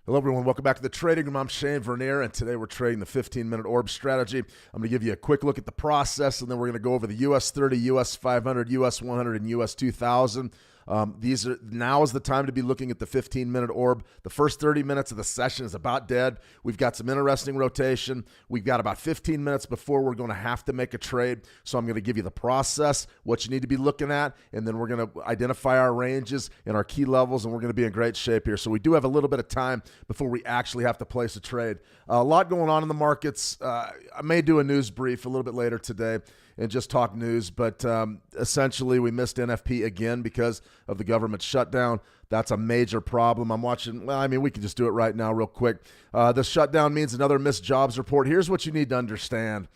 Hello, everyone. Welcome back to the Trading Room. I'm Shane Vernier, and today we're trading the 15-minute ORB strategy. I'm going to give you a quick look at the process, and then we're going to go over the US 30, US 500, US 100, and US 2000. Now is the time to be looking at the 15-minute ORB. The first 30 minutes of the session is about dead. We've got some interesting rotation. We've got about 15 minutes before we're going to have to make a trade. So I'm going to give you the process, what you need to be looking at, and then we're going to identify our ranges and our key levels, and we're going to be in great shape here. So we do have a little bit of time before we actually have to place a trade. A lot going on in the markets. I may do a news brief a little bit later today and just talk news, but essentially we missed NFP again because of the government shutdown. That's a major problem. We can just do it right now real quick. The shutdown means another missed jobs report. Here's what you need to understand.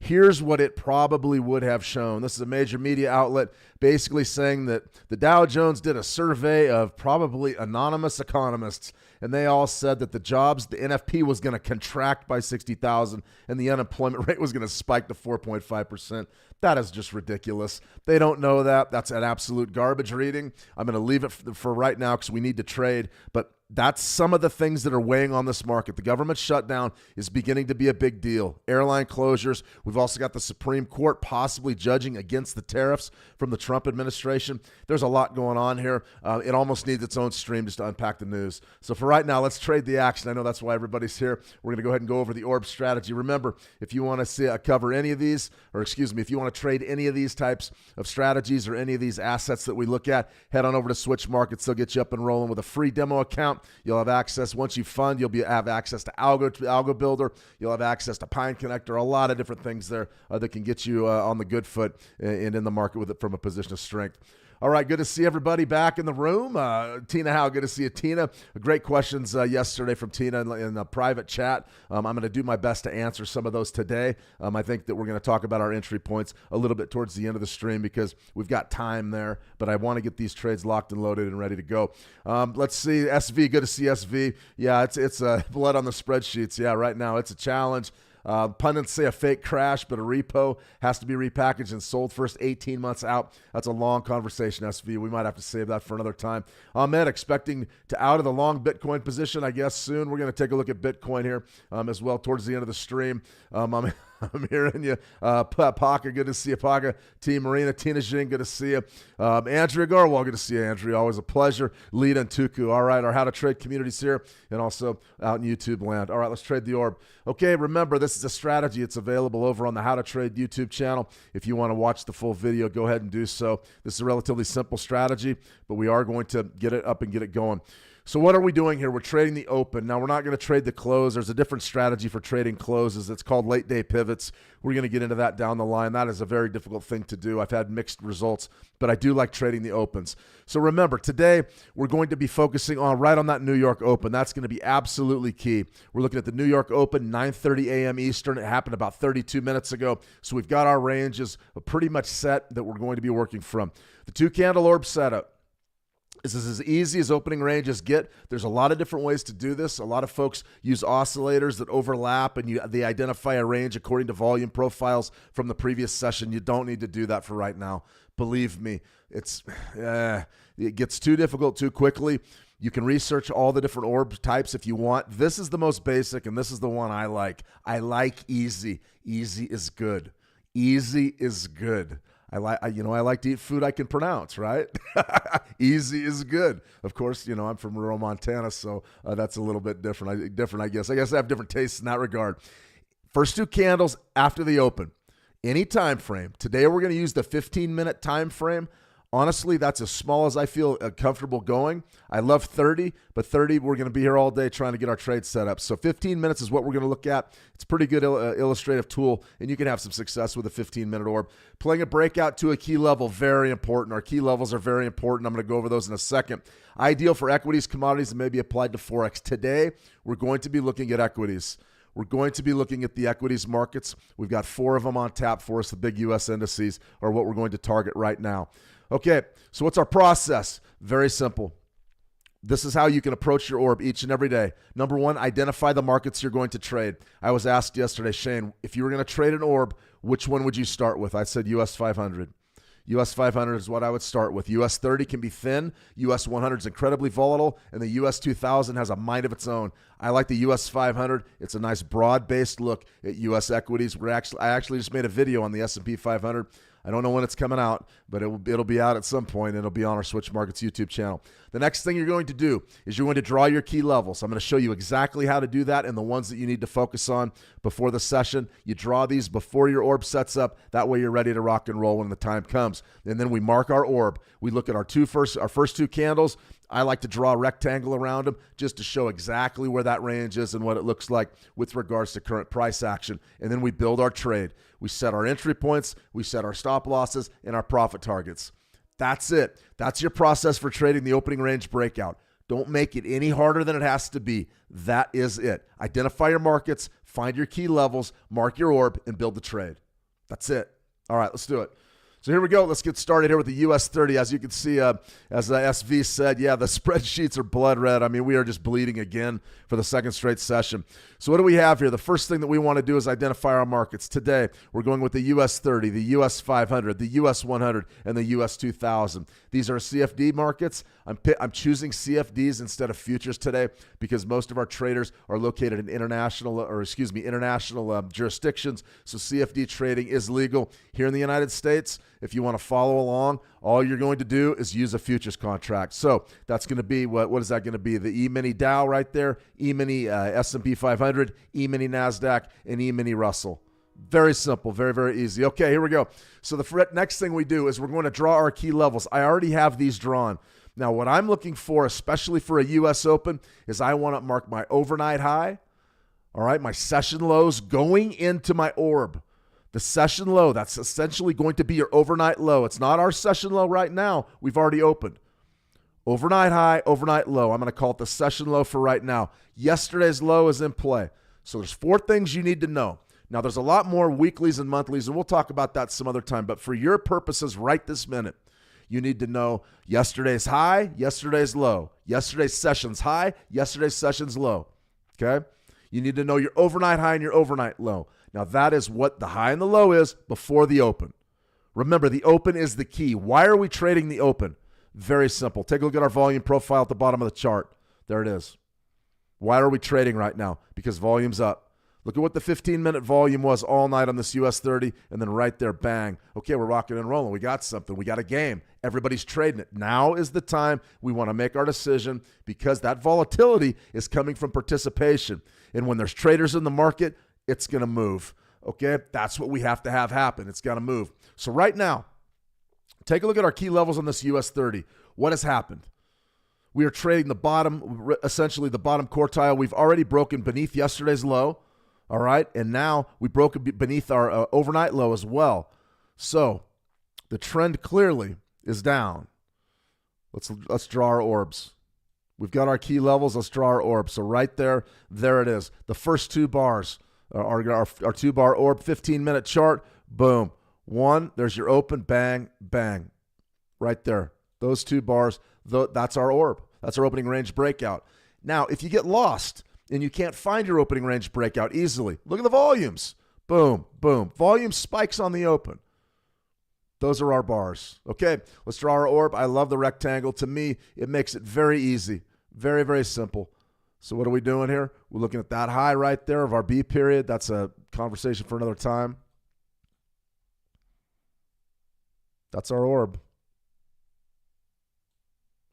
Here's what it probably would have shown. This is a major media outlet basically saying that the Dow Jones did a survey of probably anonymous economists, and they all said that the NFP was going to contract by 60,000 and the unemployment rate was going to spike to 4.5%. That is just ridiculous. They don't know that. That's an absolute garbage reading. I'm going to leave it for right now because we need to trade, but that's some of the things that are weighing on this market. The government shutdown is beginning to be a big deal. Airline closures. We've also got the Supreme Court possibly judging against the tariffs from the Trump administration. There's a lot going on here. It almost needs its own stream just to unpack the news. So for right now, let's trade the action. I know that's why everybody's here. We're going to go ahead and go over the ORB strategy. Remember, if you want to cover any of these, if you want to trade any of these types of strategies or any of these assets that we look at, head on over to Switch Markets. They'll get you up and rolling with a free demo account. You'll have access, once you fund, you'll have access to Algo Builder. You'll have access to Pine Connector, a lot of different things there that can get you on the good foot and in the market with it from a position of strength. All right, good to see everybody back in the room. Tina Howe, good to see you, Tina. Great questions yesterday from Tina in the private chat. I'm going to do my best to answer some of those today. I think that we're going to talk about our entry points a little bit towards the end of the stream because we've got time there, but I want to get these trades locked and loaded and ready to go. Let's see, SV, good to see SV. Yeah, it's blood on the spreadsheets. Yeah, right now it's a challenge. Pundits say a fake crash, but a repo has to be repackaged and sold first 18 months out. That's a long conversation, SV. We might have to save that for another time. Ahmed expecting to out of the long Bitcoin position, I guess, soon. We're going to take a look at Bitcoin here as well towards the end of the stream. I'm hearing you. Paka, good to see you. Paka, T. Marina, Tina Jing, good to see you. Andrea Garwal, good to see you, Andrea. Always a pleasure. Lita and Tuku. All right, our How to Trade communities here and also out in YouTube land. All right, let's trade the orb. Okay, remember, this is a strategy. It's available over on the How to Trade YouTube channel. If you want to watch the full video, go ahead and do so. This is a relatively simple strategy, but we are going to get it up and get it going. So what are we doing here? We're trading the open. Now, we're not going to trade the close. There's a different strategy for trading closes. It's called late day pivots. We're going to get into that down the line. That is a very difficult thing to do. I've had mixed results, but I do like trading the opens. So remember, today we're going to be focusing on right on that New York Open. That's going to be absolutely key. We're looking at the New York Open, 9:30 a.m. Eastern. It happened about 32 minutes ago. So we've got our ranges pretty much set that we're going to be working from. The two candle orb setup. This is as easy as opening ranges get. There's a lot of different ways to do this. A lot of folks use oscillators that overlap and they identify a range according to volume profiles from the previous session. You don't need to do that for right now. Believe me, it gets too difficult too quickly. You can research all the different orb types if you want. This is the most basic, and this is the one I like. I like easy. Easy is good. Easy is good. I like to eat food I can pronounce, right? Easy is good. Of course, I'm from rural Montana, so that's a little bit different. I guess. I have different tastes in that regard. First two candles after the open. Any time frame. Today we're going to use the 15-minute time frame. Honestly, that's as small as I feel comfortable going. I love 30, but 30, we're going to be here all day trying to get our trade set up. So 15 minutes is what we're going to look at. It's a pretty good illustrative tool, and you can have some success with a 15-minute orb. Playing a breakout to a key level, very important. Our key levels are very important. I'm going to go over those in a second. Ideal for equities, commodities, and maybe applied to Forex. Today, we're going to be looking at equities. We're going to be looking at the equities markets. We've got 4 of them on tap for us. The big U.S. indices are what we're going to target right now. Okay, so what's our process? Very simple. This is how you can approach your orb each and every day. Number one, identify the markets you're going to trade. I was asked yesterday, Shane, if you were going to trade an orb, which one would you start with? I said US 500. US 500 is what I would start with. US 30 can be thin. US 100 is incredibly volatile. And the US 2000 has a mind of its own. I like the US 500. It's a nice broad-based look at US equities. I actually just made a video on the S&P 500. I don't know when it's coming out, but it'll be out at some point, and it'll be on our Switch Markets YouTube channel. The next thing you're going to do is you're going to draw your key levels. I'm going to show you exactly how to do that and the ones that you need to focus on before the session. You draw these before your orb sets up. That way you're ready to rock and roll when the time comes. And then we mark our orb. We look at our first two candles. I like to draw a rectangle around them just to show exactly where that range is and what it looks like with regards to current price action. And then we build our trade. We set our entry points, we set our stop losses, and our profit targets. That's it. That's your process for trading the opening range breakout. Don't make it any harder than it has to be. That is it. Identify your markets, find your key levels, mark your orb, and build the trade. That's it. All right, let's do it. So here we go. Let's get started here with the US 30. As you can see, as SV said, yeah, the spreadsheets are blood red. I mean, we are just bleeding again for the second straight session. So what do we have here? The first thing that we want to do is identify our markets. Today, we're going with the US 30, the US 500, the US 100, and the US 2000. These are CFD markets. I'm choosing CFDs instead of futures today because most of our traders are located in international jurisdictions. So CFD trading is legal here in the United States. If you want to follow along, all you're going to do is use a futures contract. So that's going to be, what is that going to be? The E-mini Dow right there, E-mini S&P 500, E-mini NASDAQ, and E-mini Russell. Very simple, very, very easy. Okay, here we go. So the next thing we do is we're going to draw our key levels. I already have these drawn. Now, what I'm looking for, especially for a U.S. Open, is I want to mark my overnight high, all right, my session lows going into my orb. The session low, that's essentially going to be your overnight low. It's not our session low right now. We've already opened. Overnight high, overnight low. I'm going to call it the session low for right now. Yesterday's low is in play. So there's 4 things you need to know. Now, there's a lot more weeklies and monthlies, and we'll talk about that some other time. But for your purposes right this minute, you need to know yesterday's high, yesterday's low. Yesterday's session's high, yesterday's session's low. Okay? You need to know your overnight high and your overnight low. Now, that is what the high and the low is before the open. Remember, the open is the key. Why are we trading the open? Very simple. Take a look at our volume profile at the bottom of the chart. There it is. Why are we trading right now? Because volume's up. Look at what the 15-minute volume was all night on this US 30, and then right there, bang. Okay, we're rocking and rolling. We got something. We got a game. Everybody's trading it. Now is the time we want to make our decision because that volatility is coming from participation. And when there's traders in the market, it's going to move. Okay, that's what we have to have happen. It's got to move. So right now, take a look at our key levels on this US 30. What has happened? We are trading the bottom, essentially the bottom quartile. We've already broken beneath yesterday's low. All right, and now we broke beneath our overnight low as well. So the trend clearly is down. Let's draw our orbs. We've got our key levels. Let's draw our orbs. So right there it is. The first two bars are our two-bar orb, 15-minute chart. Boom. One, there's your open, bang, bang. Right there. Those two bars, that's our orb. That's our opening range breakout. Now, if you get lost and you can't find your opening range breakout easily, look at the volumes. Boom, boom. Volume spikes on the open. Those are our bars. Okay, let's draw our orb. I love the rectangle. To me, it makes it very easy. Very, very simple. So what are we doing here? We're looking at that high right there of our B period. That's a conversation for another time. That's our orb.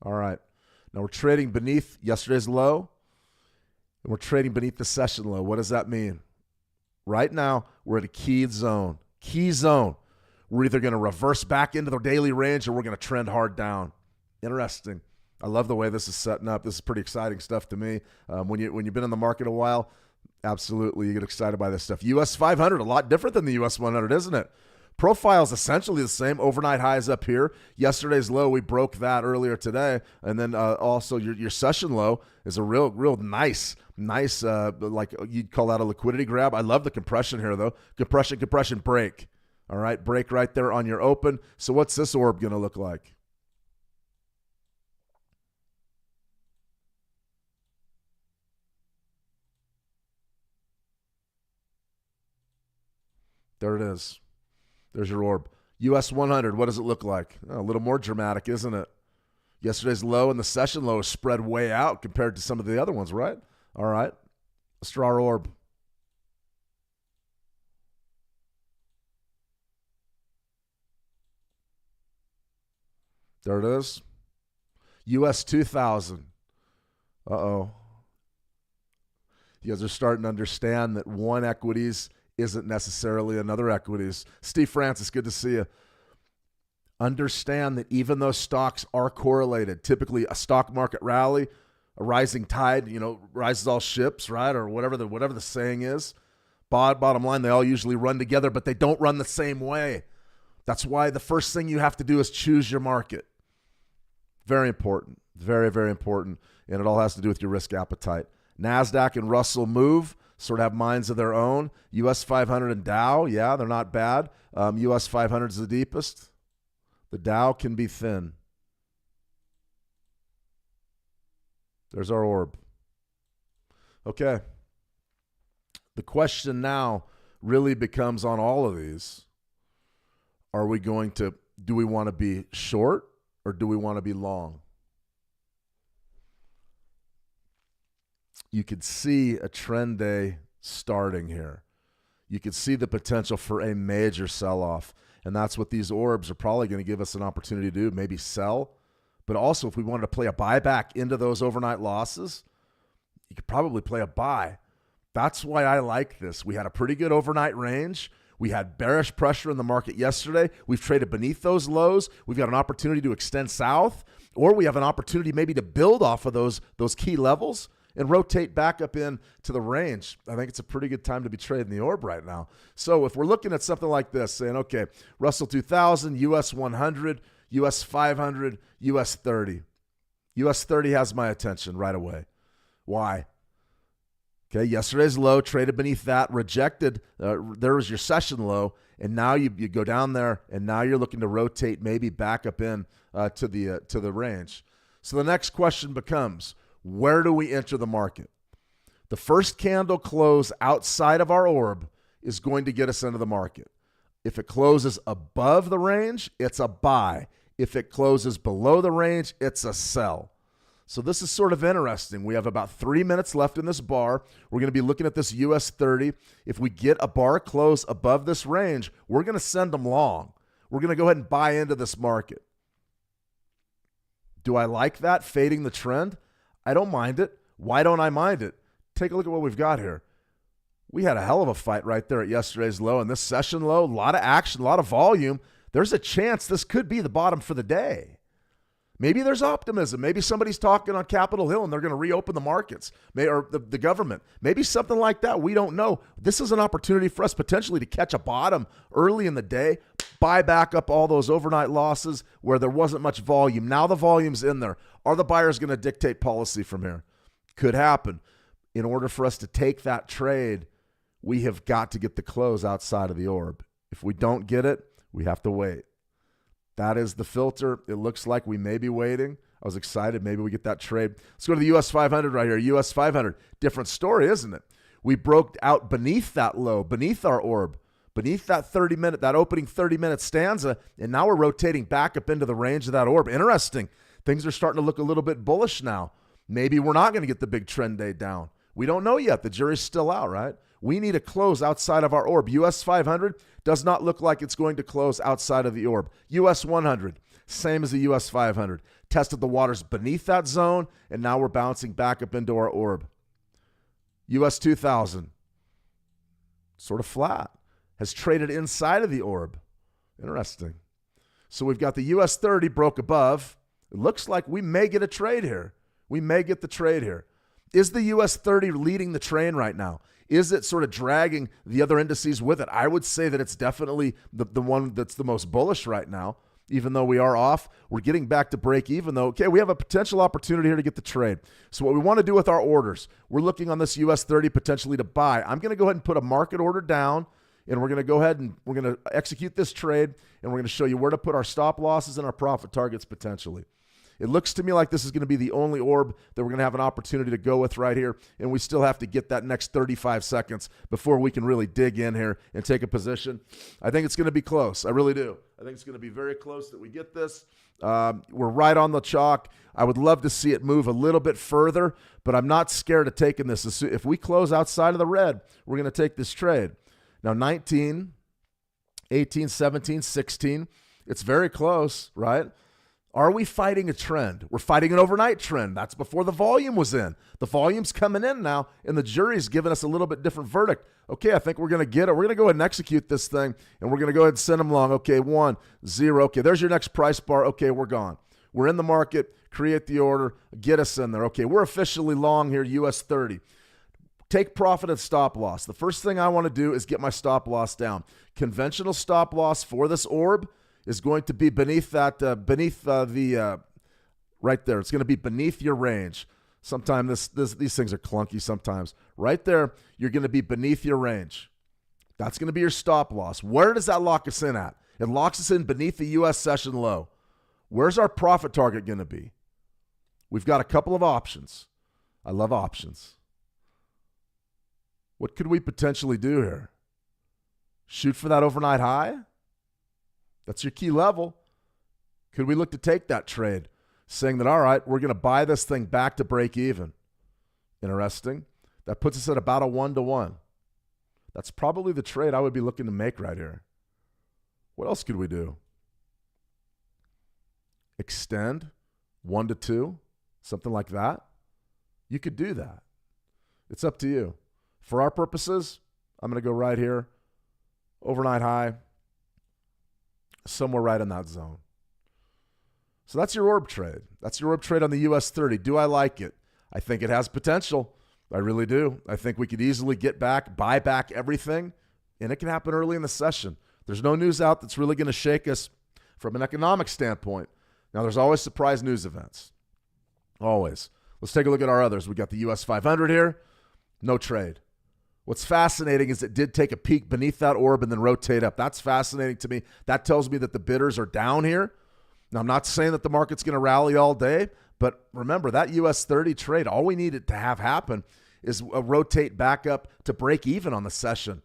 All right. Now we're trading beneath yesterday's low. And we're trading beneath the session low. What does that mean? Right now, we're at a key zone. Key zone. We're either going to reverse back into the daily range or we're going to trend hard down. Interesting. I love the way this is setting up. This is pretty exciting stuff to me. When you've been in the market a while, absolutely, you get excited by this stuff. US 500, a lot different than the US 100, isn't it? Profile is essentially the same. Overnight highs up here. Yesterday's low, we broke that earlier today. And then also your session low is a real nice, like you'd call that a liquidity grab. I love the compression here, though. Compression, break. All right, break right there on your open. So what's this orb going to look like? There it is. There's your orb. US 100, what does it look like? A little more dramatic, isn't it? Yesterday's low and the session low is spread way out compared to some of the other ones, right? All right. Let's draw our orb. There it is. US 2000. Uh-oh. You guys are starting to understand that one equities isn't necessarily another equities. Steve Francis, good to see you. Understand that even though stocks are correlated, typically a stock market rally, a rising tide, rises all ships, right? Or whatever the saying is. Bottom line, they all usually run together, but they don't run the same way. That's why the first thing you have to do is choose your market. Very important. Very, very important. And it all has to do with your risk appetite. NASDAQ and Russell move, sort of have minds of their own. US 500 and Dow, yeah, they're not bad. US 500 is the deepest. The Dow can be thin. There's our orb. Okay. The question now really becomes on all of these, do we want to be short or do we want to be long? You could see a trend day starting here. You could see the potential for a major sell-off. And that's what these orbs are probably going to give us an opportunity to do, maybe sell. But also, if we wanted to play a buyback into those overnight losses, you could probably play a buy. That's why I like this. We had a pretty good overnight range. We had bearish pressure in the market yesterday. We've traded beneath those lows. We've got an opportunity to extend south, or we have an opportunity maybe to build off of those key levels and rotate back up in to the range. I think it's a pretty good time to be trading the orb right now. So if we're looking at something like this, saying, okay, Russell 2000, US 100, US 500, US 30. US 30 has my attention right away. Why? Okay, yesterday's low, traded beneath that, rejected. There was your session low, and now you go down there, and now you're looking to rotate maybe back up in to the range. So the next question becomes, where do we enter the market? The first candle close outside of our orb is going to get us into the market. If it closes above the range, it's a buy. If it closes below the range, it's a sell. So this is sort of interesting. We have about 3 minutes left in this bar. We're going to be looking at this US 30. If we get a bar close above this range, we're going to send them long. We're going to go ahead and buy into this market. Do I like that, fading the trend? I don't mind it. Why don't I mind it? Take a look at what we've got here. We had a hell of a fight right there at yesterday's low and this session low. A lot of action, a lot of volume. There's a chance this could be the bottom for the day. Maybe there's optimism. Maybe somebody's talking on Capitol Hill and they're going to reopen the markets, or the government. Maybe something like that. We don't know. This is an opportunity for us potentially to catch a bottom early in the day, buy back up all those overnight losses where there wasn't much volume. Now the volume's in there. Are the buyers going to dictate policy from here? Could happen. In order for us to take that trade, we have got to get the close outside of the orb. If we don't get it, we have to wait. That is the filter. It looks like we may be waiting. I was excited. Maybe we get that trade. Let's go to the US 500 right here. US 500. Different story, isn't it? We broke out beneath that low, beneath our orb, beneath that 30-minute, that opening 30-minute stanza, and now we're rotating back up into the range of that orb. Interesting. Things are starting to look a little bit bullish now. Maybe we're not going to get the big trend day down. We don't know yet. The jury's still out, right? We need a close outside of our orb. US 500 does not look like it's going to close outside of the orb. US 100, same as the US 500. Tested the waters beneath that zone, and now we're bouncing back up into our orb. US 2000, sort of flat, has traded inside of the orb. Interesting. So we've got the US 30 broke above. It looks like we may get a trade here. We may get the trade here. Is the US 30 leading the train right now? Is it sort of dragging the other indices with it? I would say that it's definitely the one that's the most bullish right now. Even though we are off, we're getting back to break even though. Okay, we have a potential opportunity here to get the trade. So what we want to do with our orders, we're looking on this US 30 potentially to buy. I'm going to go ahead and put a market order down, and we're going to go ahead and we're going to execute this trade, and we're going to show you where to put our stop losses and our profit targets potentially. It looks to me like this is going to be the only orb that we're going to have an opportunity to go with right here, and we still have to get that next 35 seconds before we can really dig in here and take a position. I think it's going to be close. I really do. I think it's going to be very close that we get this. We're right on the chalk. I would love to see it move a little bit further, but I'm not scared of taking this. If we close outside of the red, we're going to take this trade. Now, 19, 18, 17, 16, it's very close, right? Are we fighting a trend? We're fighting an overnight trend. That's before the volume was in. The volume's coming in now, and the jury's giving us a little bit different verdict. Okay, I think we're going to get it. We're going to go ahead and execute this thing, and we're going to go ahead and send them long. Okay, 1, 0. Okay, there's your next price bar. Okay, we're gone. We're in the market. Create the order. Get us in there. Okay, we're officially long here, US 30. Take profit and stop loss. The first thing I want to do is get my stop loss down. Conventional stop loss for this orb is going to be beneath that, right there. It's going to be beneath your range. Sometimes these things are clunky sometimes. Right there, you're going to be beneath your range. That's going to be your stop loss. Where does that lock us in at? It locks us in beneath the U.S. session low. Where's our profit target going to be? We've got a couple of options. I love options. What could we potentially do here? Shoot for that overnight high? That's your key level. Could we look to take that trade, saying that, all right, we're going to buy this thing back to break even? Interesting. That puts us at about a 1-to-1. That's probably the trade I would be looking to make right here. What else could we do? Extend 1-to-2, something like that. You could do that. It's up to you. For our purposes, I'm going to go right here, overnight high, somewhere right in that zone. So that's your orb trade. That's your orb trade on the US 30. Do I like it? I think it has potential. I really do. I think we could easily get back, buy back everything, and it can happen early in the session. There's no news out that's really going to shake us from an economic standpoint. Now, there's always surprise news events. Always. Let's take a look at our others. We got the US 500 here. No trade. What's fascinating is it did take a peek beneath that orb and then rotate up. That's fascinating to me. That tells me that the bidders are down here. Now, I'm not saying that the market's going to rally all day, but remember, that US 30 trade, all we needed to have happen is rotate back up to break even on the session.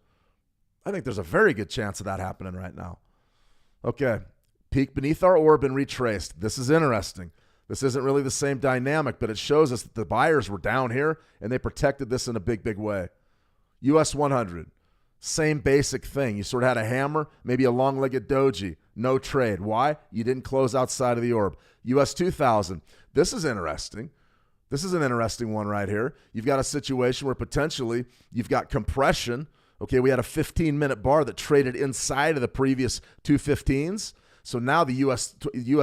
I think there's a very good chance of that happening right now. Okay, peak beneath our orb and retraced. This is interesting. This isn't really the same dynamic, but it shows us that the buyers were down here and they protected this in a big, big way. US 100, same basic thing. You sort of had a hammer, maybe a long-legged doji, no trade. Why? You didn't close outside of the orb. US 2000, this is interesting. This is an interesting one right here. You've got a situation where potentially you've got compression. Okay, we had a 15-minute bar that traded inside of the previous 215s. So now the US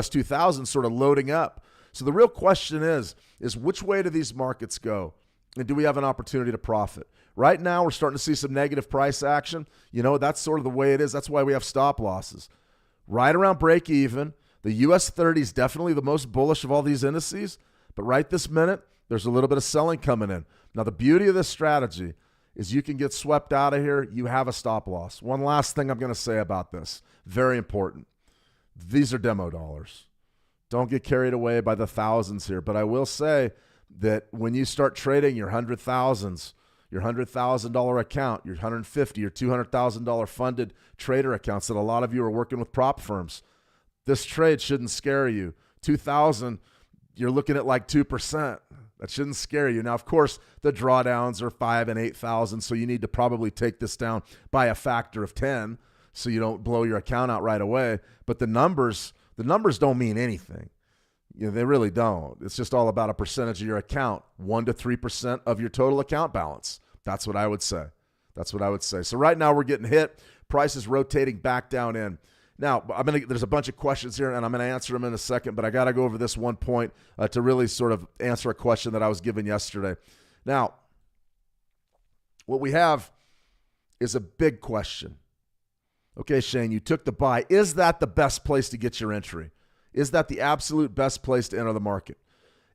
2000 sort of loading up. So the real question is which way do these markets go? And do we have an opportunity to profit? Right now, we're starting to see some negative price action. You know, that's sort of the way it is. That's why we have stop losses. Right around break even, the US 30 is definitely the most bullish of all these indices. But right this minute, there's a little bit of selling coming in. Now, the beauty of this strategy is you can get swept out of here. You have a stop loss. One last thing I'm going to say about this, very important. These are demo dollars. Don't get carried away by the thousands here. But I will say that when you start trading your $100,000s, your $100,000 account, your $150,000, your $200,000 funded trader accounts that a lot of you are working with prop firms, this trade shouldn't scare you. 2,000, you're looking at like 2%. That shouldn't scare you. Now, of course, the drawdowns are 5,000 and 8,000, so you need to probably take this down by a factor of 10 so you don't blow your account out right away. But the numbers don't mean anything. You know, they really don't. It's just all about a percentage of your account, 1 to 3% of your total account balance. That's what I would say. That's what I would say. So right now we're getting hit. Price is rotating back down in. Now, there's a bunch of questions here, and I'm going to answer them in a second, but I got to go over this one point to really sort of answer a question that I was given yesterday. Now, what we have is a big question. Okay, Shane, you took the buy. Is that the best place to get your entry? Is that the absolute best place to enter the market?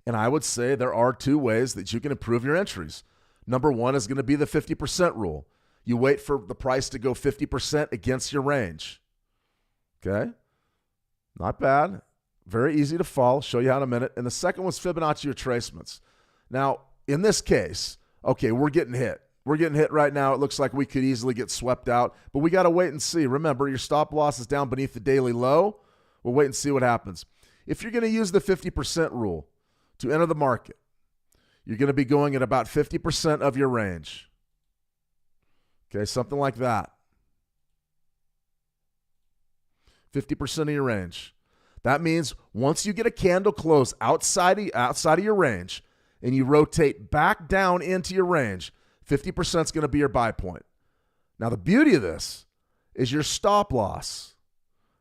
And I would say there are two ways that you can improve your entries. Number one is going to be the 50% rule. You wait for the price to go 50% against your range. Okay? Not bad. Very easy to follow. Show you how in a minute. And the second was Fibonacci retracements. Now, in this case, okay, we're getting hit. We're getting hit right now. It looks like we could easily get swept out, but we got to wait and see. Remember, your stop loss is down beneath the daily low. We'll wait and see what happens. If you're going to use the 50% rule to enter the market, you're going to be going at about 50% of your range. Okay, something like that. 50% of your range. That means once you get a candle close outside of your range and you rotate back down into your range, 50% is going to be your buy point. Now, the beauty of this is your stop loss.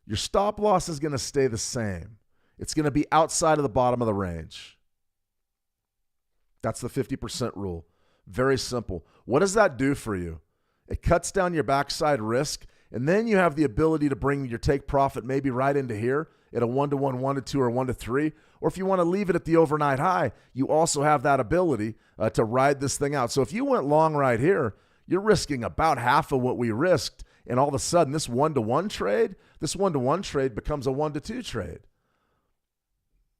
Your stop loss is going to stay the same. It's going to be outside of the bottom of the range. That's the 50% rule. Very simple. What does that do for you? It cuts down your backside risk, and then you have the ability to bring your take profit maybe right into here at a 1-to-1, 1-to-2, or 1-to-3. Or if you want to leave it at the overnight high, you also have that ability to ride this thing out. So if you went long right here, you're risking about half of what we risked, and all of a sudden this 1-to-1 trade becomes a 1-to-2 trade.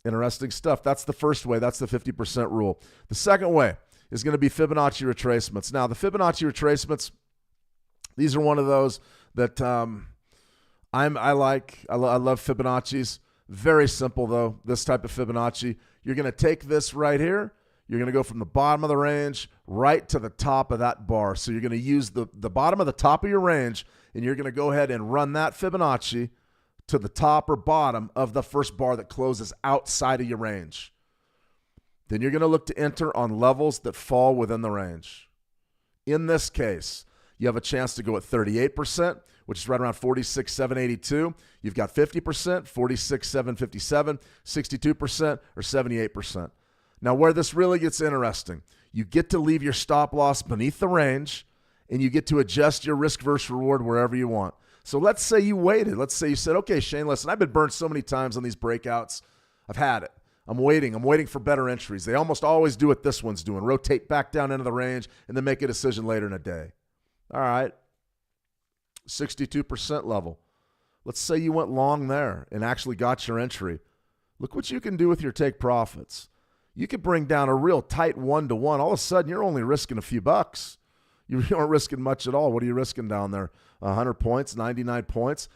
Interesting stuff. That's the first way. That's the 50% rule. The second way is going to be Fibonacci retracements. Now, the Fibonacci retracements, these are one of those that I love Fibonacci's. Very simple, though, this type of Fibonacci. You're going to take this right here. You're going to go from the bottom of the range right to the top of that bar. So you're going to use the bottom of the top of your range, and you're going to go ahead and run that Fibonacci to the top or bottom of the first bar that closes outside of your range. Then you're going to look to enter on levels that fall within the range. In this case, you have a chance to go at 38%, which is right around 46,782. You've got 50%, 46,757, 62%, or 78%. Now, where this really gets interesting, you get to leave your stop loss beneath the range, and you get to adjust your risk versus reward wherever you want. So let's say you waited. Let's say you said, okay, Shane, listen, I've been burned so many times on these breakouts. I've had it. I'm waiting for better entries. They almost always do what this one's doing, rotate back down into the range and then make a decision later in a day. All right, 62% level. Let's say you went long there and actually got your entry. Look what you can do with your take profits. You could bring down a real tight 1-to-1. All of a sudden, you're only risking a few bucks. You aren't risking much at all. What are you risking down there? 100 points, 99 points.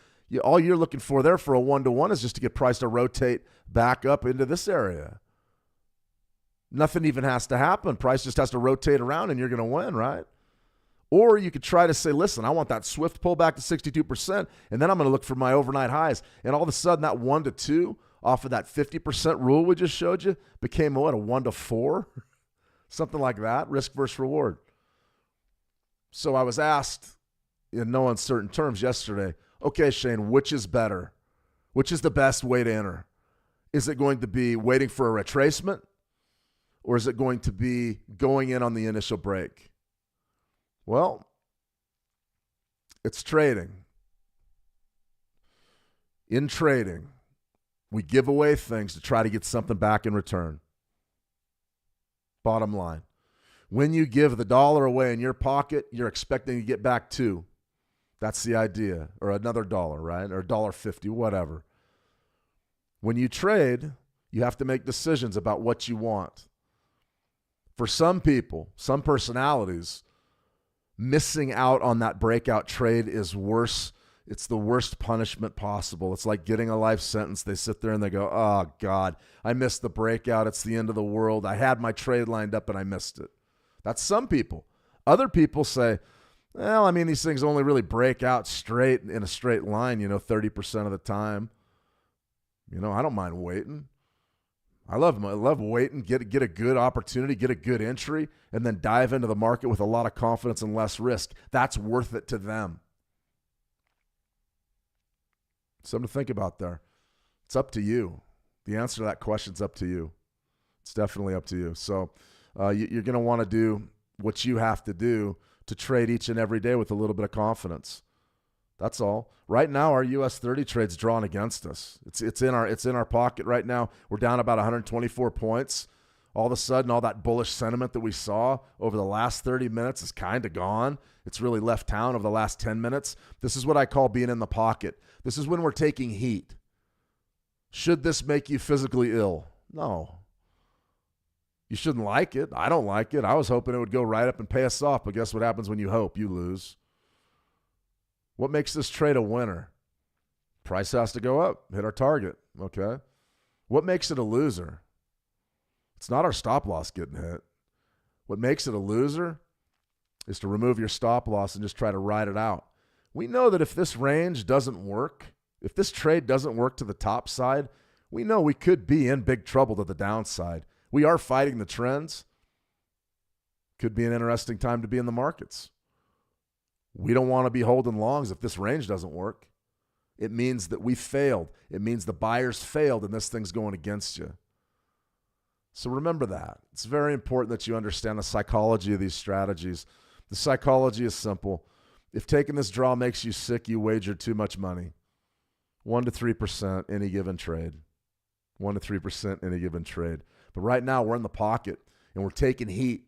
All you're looking for there for a 1-to-1 is just to get price to rotate back up into this area. Nothing even has to happen. Price just has to rotate around and you're going to win, right? Or you could try to say, listen, I want that swift pullback to 62%, and then I'm going to look for my overnight highs. And all of a sudden, that 1-to-2 off of that 50% rule we just showed you became, what, a 1-to-4? Something like that, risk versus reward. So I was asked in no uncertain terms yesterday, okay, Shane, which is better? Which is the best way to enter? Is it going to be waiting for a retracement, or is it going to be going in on the initial break? Well, it's trading. In trading, we give away things to try to get something back in return. Bottom line. When you give the dollar away in your pocket, you're expecting to get back $2. That's the idea. Or another dollar, right? Or $1.50, whatever. When you trade, you have to make decisions about what you want. For some people, some personalities, missing out on that breakout trade is worse. It's the worst punishment possible. It's like getting a life sentence. They sit there and they go, oh, God, I missed the breakout. It's the end of the world. I had my trade lined up and I missed it. That's some people. Other people say, well, I mean, these things only really break out straight in a straight line, 30% of the time. I don't mind waiting. I love waiting, get a good opportunity, get a good entry, and then dive into the market with a lot of confidence and less risk. That's worth it to them. Something to think about there. It's up to you. The answer to that question's up to you. It's definitely up to you. So you're going to want to do what you have to do to trade each and every day with a little bit of confidence. That's all. Right now, our US 30 trade's drawn against us. It's in our pocket right now. We're down about 124 points. All of a sudden, all that bullish sentiment that we saw over the last 30 minutes is kind of gone. It's really left town over the last 10 minutes. This is what I call being in the pocket. This is when we're taking heat. Should this make you physically ill? No. You shouldn't like it. I don't like it. I was hoping it would go right up and pay us off, but guess what happens when you hope? You lose. What makes this trade a winner? Price has to go up, hit our target, okay? What makes it a loser? It's not our stop loss getting hit. What makes it a loser is to remove your stop loss and just try to ride it out. We know that if this range doesn't work, if this trade doesn't work to the top side, we know we could be in big trouble to the downside. We are fighting the trends. Could be an interesting time to be in the markets. We don't want to be holding longs if this range doesn't work. It means that we failed. It means the buyers failed and this thing's going against you. So remember that. It's very important that you understand the psychology of these strategies. The psychology is simple. If taking this draw makes you sick, you wagered too much money. 1 to 3% any given trade. 1 to 3% any given trade. But right now we're in the pocket and we're taking heat.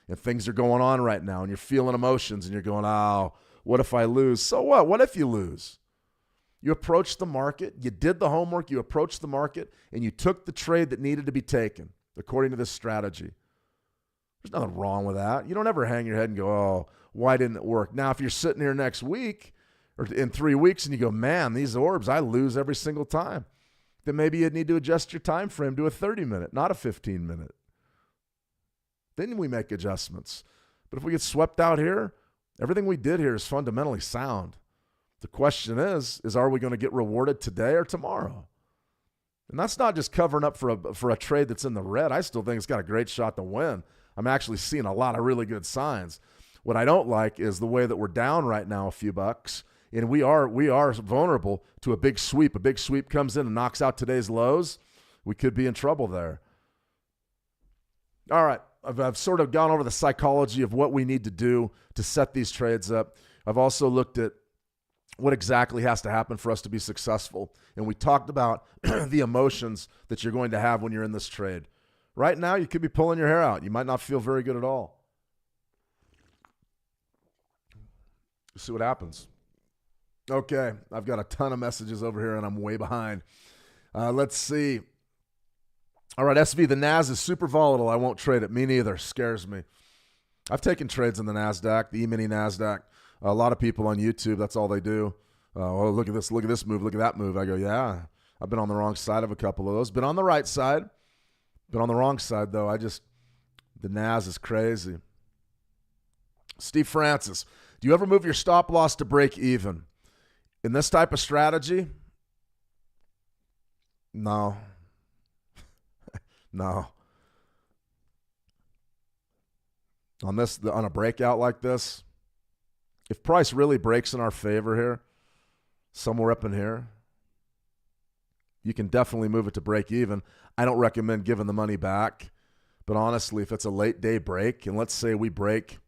And things are going on right now, and you're feeling emotions, and you're going, oh, what if I lose? So what? What if you lose? You approached the market, you did the homework, you approached the market, and you took the trade that needed to be taken, according to this strategy. There's nothing wrong with that. You don't ever hang your head and go, oh, why didn't it work? Now, if you're sitting here next week or in 3 weeks and you go, man, these orbs, I lose every single time, then maybe you'd need to adjust your time frame to a 30-minute, not a 15-minute. Then we make adjustments. But if we get swept out here, everything we did here is fundamentally sound. The question is are we going to get rewarded today or tomorrow? And that's not just covering up for a trade that's in the red. I still think it's got a great shot to win. I'm actually seeing a lot of really good signs. What I don't like is the way that we're down right now a few bucks, and we are vulnerable to a big sweep. A big sweep comes in and knocks out today's lows. We could be in trouble there. All right. I've sort of gone over the psychology of what we need to do to set these trades up. I've also looked at what exactly has to happen for us to be successful. And we talked about the emotions that you're going to have when you're in this trade. Right now, you could be pulling your hair out. You might not feel very good at all. See what happens. Okay, I've got a ton of messages over here, and I'm way behind. Let's see. All right, SV, the NAS is super volatile. I won't trade it. Me neither. Scares me. I've taken trades in the NASDAQ, the E-mini NASDAQ. A lot of people on YouTube, that's all they do. Oh, look at this move, look at that move. I go, yeah, I've been on the wrong side of a couple of those. Been on the right side, been on the wrong side, though. The NAS is crazy. Steve Francis, do you ever move your stop loss to break even? In this type of strategy? No. No. On a breakout like this, if price really breaks in our favor here, somewhere up in here, you can definitely move it to break even. I don't recommend giving the money back, but honestly, if it's a late day break, and let's say we break,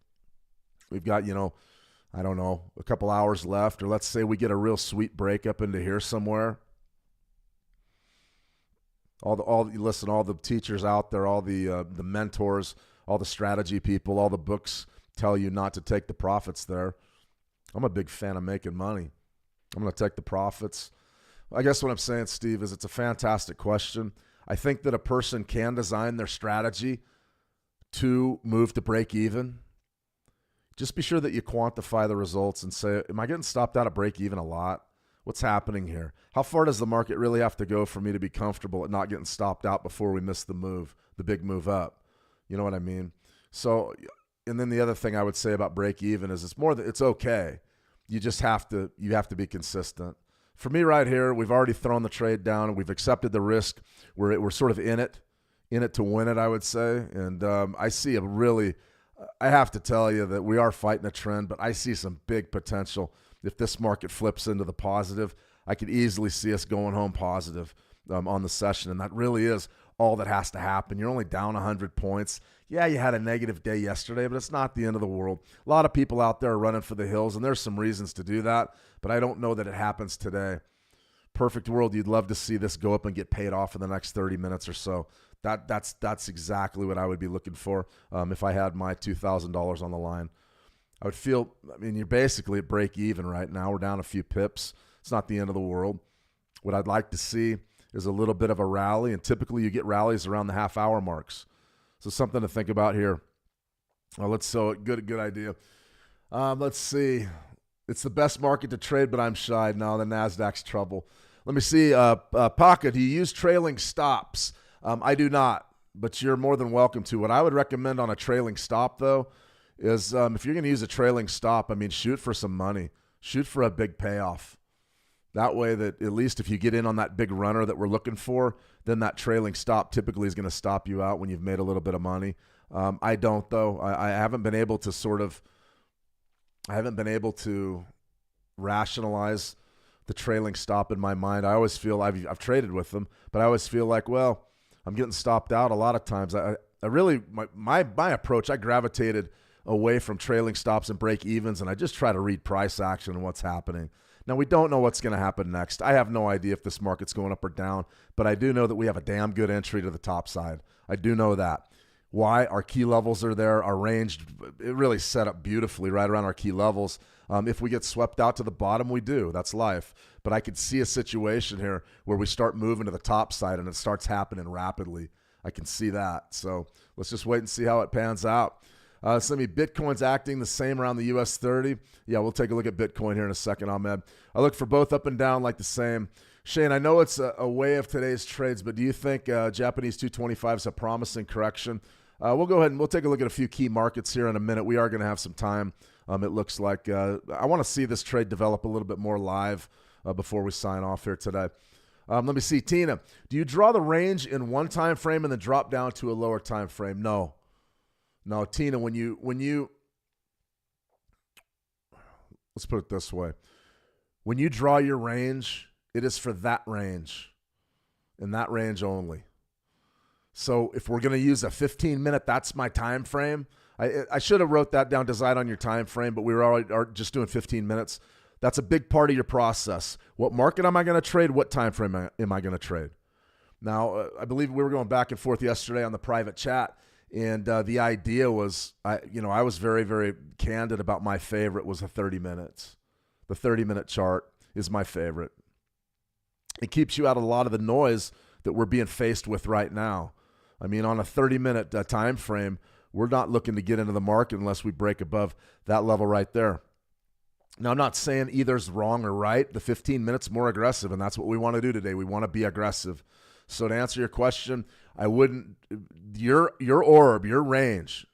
we've got, I don't know, a couple hours left, or let's say we get a real sweet break up into here somewhere. All the teachers out there, all the mentors, all the strategy people, all the books tell you not to take the profits there. I'm a big fan of making money. I'm going to take the profits. I guess what I'm saying, Steve, is it's a fantastic question. I think that a person can design their strategy to move to break even. Just be sure that you quantify the results and say, am I getting stopped out at break even a lot? What's happening here? How far does the market really have to go for me to be comfortable at not getting stopped out before we miss the move, the big move up? You know what I mean? So, and then the other thing I would say about break even is it's okay. You just have to be consistent. For me right here, we've already thrown the trade down and we've accepted the risk. We're sort of in it to win it, I would say. And I see I have to tell you that we are fighting a trend, but I see some big potential. If this market flips into the positive, I could easily see us going home positive on the session. And that really is all that has to happen. You're only down 100 points. Yeah, you had a negative day yesterday, but it's not the end of the world. A lot of people out there are running for the hills, and there's some reasons to do that, but I don't know that it happens today. Perfect world, you'd love to see this go up and get paid off in the next 30 minutes or so. That's exactly what I would be looking for if I had my $2,000 on the line. I would feel, you're basically at break even right now. We're down a few pips. It's not the end of the world. What I'd like to see is a little bit of a rally, and typically you get rallies around the half-hour marks. So something to think about here. Good idea. Let's see. It's the best market to trade, but I'm shy. No, the NASDAQ's trouble. Let me see. Paca, do you use trailing stops? I do not, but you're more than welcome to. What I would recommend on a trailing stop, though, is if you're going to use a trailing stop, shoot for some money. Shoot for a big payoff. That way that at least if you get in on that big runner that we're looking for, then that trailing stop typically is going to stop you out when you've made a little bit of money. I don't, though. I haven't been able to rationalize the trailing stop in my mind. I always feel I've traded with them, but I always feel like, well, I'm getting stopped out a lot of times. My approach, I gravitated away from trailing stops and break evens, and I just try to read price action and what's happening. Now, we don't know what's going to happen next. I have no idea if this market's going up or down, but I do know that we have a damn good entry to the top side. I do know that. Why? Our key levels are there. Our range, it really set up beautifully right around our key levels. If we get swept out to the bottom, we do. That's life. But I could see a situation here where we start moving to the top side and it starts happening rapidly. I can see that. So let's just wait and see how it pans out. Bitcoin's acting the same around the US 30. Yeah, we'll take a look at Bitcoin here in a second, Ahmed. I look for both up and down like the same. Shane, I know it's a way of today's trades, but do you think Japanese 225 is a promising correction? We'll go ahead and we'll take a look at a few key markets here in a minute. We are going to have some time. It looks like I want to see this trade develop a little bit more live before we sign off here today. Let me see. Tina, do you draw the range in one time frame and then drop down to a lower time frame? No, Tina, when you let's put it this way. When you draw your range, it is for that range and that range only. So if we're going to use a 15-minute, that's my time frame. I should have wrote that down, decide on your time frame, but we were already just doing 15 minutes. That's a big part of your process. What market am I going to trade? What time frame am I going to trade? Now, I believe we were going back and forth yesterday on the private chat, and the idea was, I was very, very candid about my favorite was the 30 minutes. The 30-minute chart is my favorite. It keeps you out of a lot of the noise that we're being faced with right now. On a 30-minute time frame, we're not looking to get into the market unless we break above that level right there. Now, I'm not saying either's wrong or right. The 15 minutes more aggressive, and that's what we want to do today. We want to be aggressive. So to answer your question, I wouldn't – your orb, your range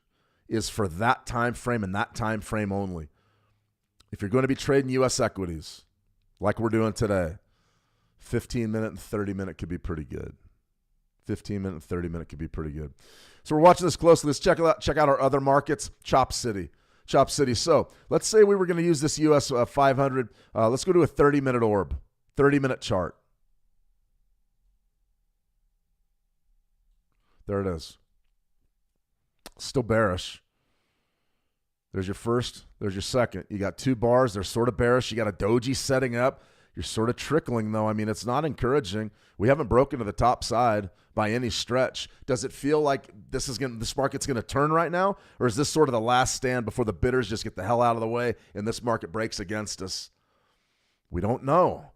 is for that time frame and that time frame only. If you're going to be trading U.S. equities like we're doing today, 15-minute and 30-minute could be pretty good. 15-minute and 30-minute could be pretty good. So we're watching this closely. Let's check out our other markets. Chop City. So let's say we were going to use this US 500. Let's go to a 30-minute orb, 30-minute chart. There it is. Still bearish. There's your first. There's your second. You got two bars. They're sort of bearish. You got a doji setting up. You're sort of trickling, though. I mean, it's not encouraging. We haven't broken to the top side by any stretch. Does it feel like this market's going to turn right now? Or is this sort of the last stand before the bidders just get the hell out of the way and this market breaks against us? We don't know.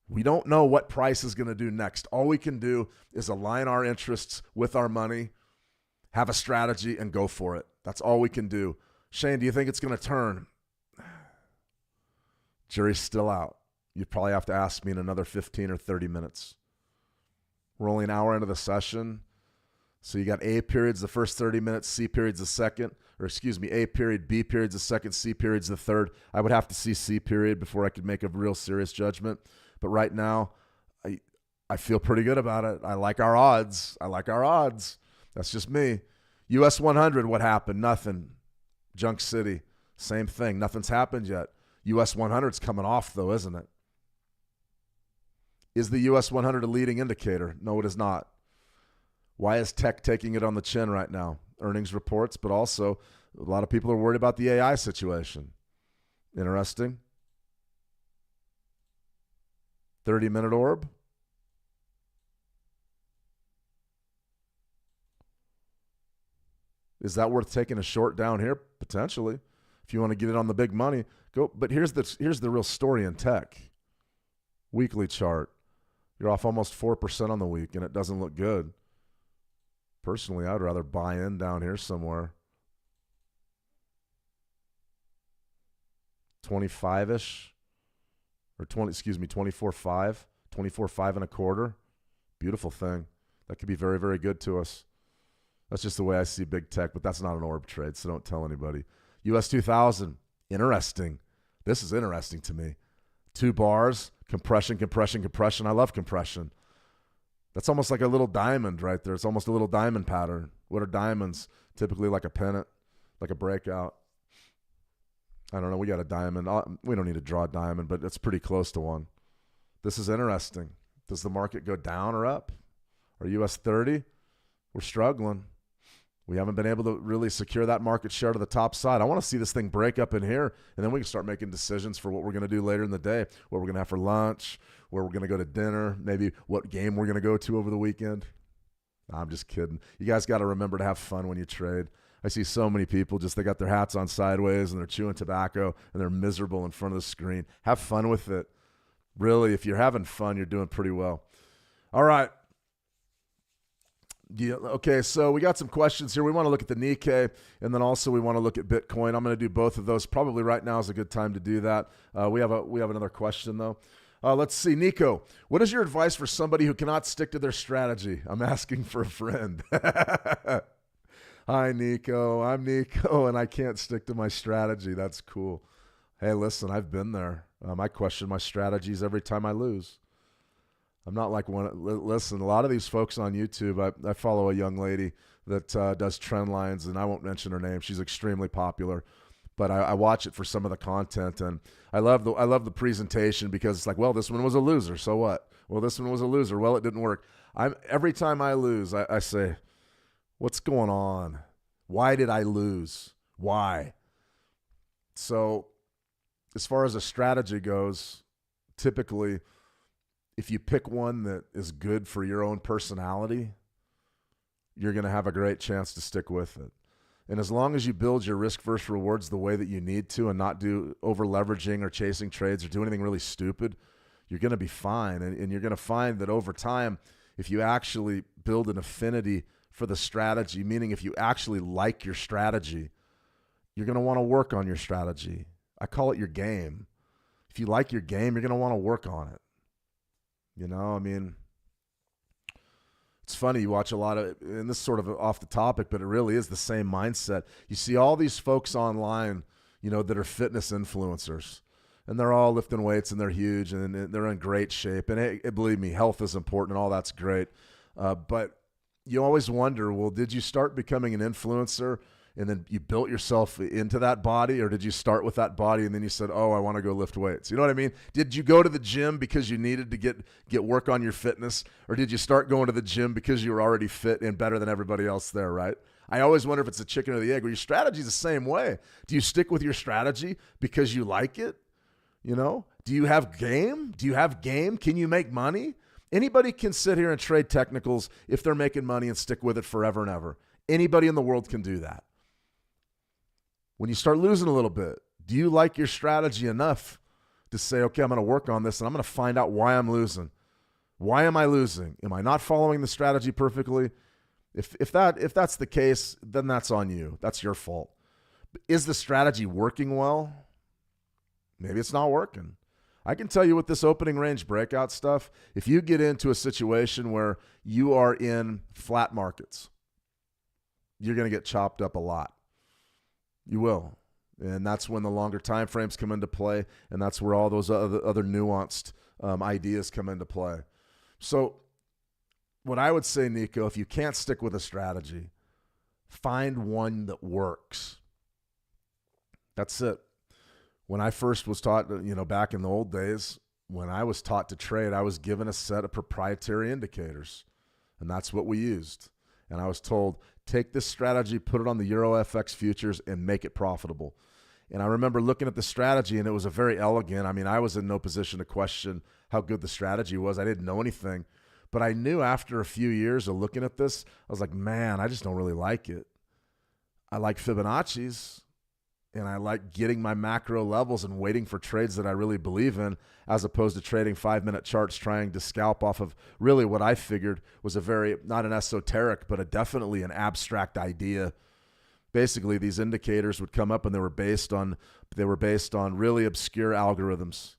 We don't know what price is going to do next. All we can do is align our interests with our money, have a strategy, and go for it. That's all we can do. Shane, do you think it's going to turn? Jury's still out. You'd probably have to ask me in another 15 or 30 minutes. We're only an hour into the session. So you got A periods the first 30 minutes, C periods the second, or excuse me, A period, B periods the second, C periods the third. I would have to see C period before I could make a real serious judgment. But right now, I feel pretty good about it. I like our odds. That's just me. US 100, what happened? Nothing. Junk City, same thing. Nothing's happened yet. US 100's coming off, though, isn't it? Is the US 100 a leading indicator? No, it is not. Why is tech taking it on the chin right now? Earnings reports, but also a lot of people are worried about the AI situation. Interesting. 30-minute orb. Is that worth taking a short down here? Potentially. If you want to get it on the big money, go. But here's the real story in tech. Weekly chart. You're off almost 4% on the week, and it doesn't look good. Personally, I'd rather buy in down here somewhere. 25-ish. Or 24.5. 24.5 and a quarter. Beautiful thing. That could be very, very good to us. That's just the way I see big tech, but that's not an orb trade, so don't tell anybody. US 2000, interesting. This is interesting to me. Two bars, compression. I love compression. That's almost like a little diamond right there. It's almost a little diamond pattern. What are diamonds? Typically like a pennant, like a breakout. I don't know. We got a diamond. We don't need to draw a diamond, but it's pretty close to one. This is interesting. Does the market go down or up? Or US 30? We're struggling. We haven't been able to really secure that market share to the top side. I want to see this thing break up in here, and then we can start making decisions for what we're going to do later in the day, what we're going to have for lunch, where we're going to go to dinner, maybe what game we're going to go to over the weekend. I'm just kidding. You guys got to remember to have fun when you trade. I see so many people they got their hats on sideways and they're chewing tobacco and they're miserable in front of the screen. Have fun with it. Really, if you're having fun, you're doing pretty well. All right. Yeah, okay, so we got some questions here. We want to look at the Nikkei, and then also we want to look at Bitcoin. I'm going to do both of those. Probably right now is a good time to do that. We have another question, though. Let's see. Nico, what is your advice for somebody who cannot stick to their strategy? I'm asking for a friend. Hi, Nico. I'm Nico, and I can't stick to my strategy. That's cool. Hey, listen, I've been there. I question my strategies every time I lose. I'm not like one. Listen, a lot of these folks on YouTube, I follow a young lady that does trend lines, and I won't mention her name. She's extremely popular, but I watch it for some of the content, and I love the presentation because it's like, well, this one was a loser, so what? Well, this one was a loser. Well, it didn't work. Every time I lose, I say, what's going on? Why did I lose? Why? So as far as a strategy goes, typically, if you pick one that is good for your own personality, you're going to have a great chance to stick with it. And as long as you build your risk versus rewards the way that you need to and not do over leveraging or chasing trades or do anything really stupid, you're going to be fine. And you're going to find that over time, if you actually build an affinity for the strategy, meaning if you actually like your strategy, you're going to want to work on your strategy. I call it your game. If you like your game, you're going to want to work on it. You know, I mean, it's funny, you watch a lot of, and this is sort of off the topic, but it really is the same mindset. You see all these folks online, you know, that are fitness influencers, and they're all lifting weights and they're huge and they're in great shape. And believe me, health is important and all that's great. But you always wonder, well, did you start becoming an influencer and then you built yourself into that body, or did you start with that body and then you said, oh, I want to go lift weights? You know what I mean? Did you go to the gym because you needed to get work on your fitness, or did you start going to the gym because you were already fit and better than everybody else there, right? I always wonder if it's the chicken or the egg. Well, your strategy is the same way. Do you stick with your strategy because you like it? You know, do you have game? Do you have game? Can you make money? Anybody can sit here and trade technicals if they're making money and stick with it forever and ever. Anybody in the world can do that. When you start losing a little bit, do you like your strategy enough to say, okay, I'm going to work on this and I'm going to find out why I'm losing? Why am I losing? Am I not following the strategy perfectly? If that's the case, then that's on you. That's your fault. Is the strategy working well? Maybe it's not working. I can tell you with this opening range breakout stuff, if you get into a situation where you are in flat markets, you're going to get chopped up a lot. You will. And that's when the longer time frames come into play, and that's where all those other nuanced ideas come into play. So what I would say, Nico, if you can't stick with a strategy, find one that works. That's it. When I first was taught, you know, back in the old days, when I was taught to trade, I was given a set of proprietary indicators, and that's what we used. And I was told, take this strategy, put it on the Euro FX futures, and make it profitable. And I remember looking at the strategy, and it was a very elegant. I mean, I was in no position to question how good the strategy was. I didn't know anything. But I knew after a few years of looking at this, I was like, man, I just don't really like it. I like Fibonacci's, and I like getting my macro levels and waiting for trades that I really believe in, as opposed to trading 5-minute charts trying to scalp off of really what I figured was a very, not an esoteric, but definitely an abstract idea. Basically, these indicators would come up and they were based on really obscure algorithms.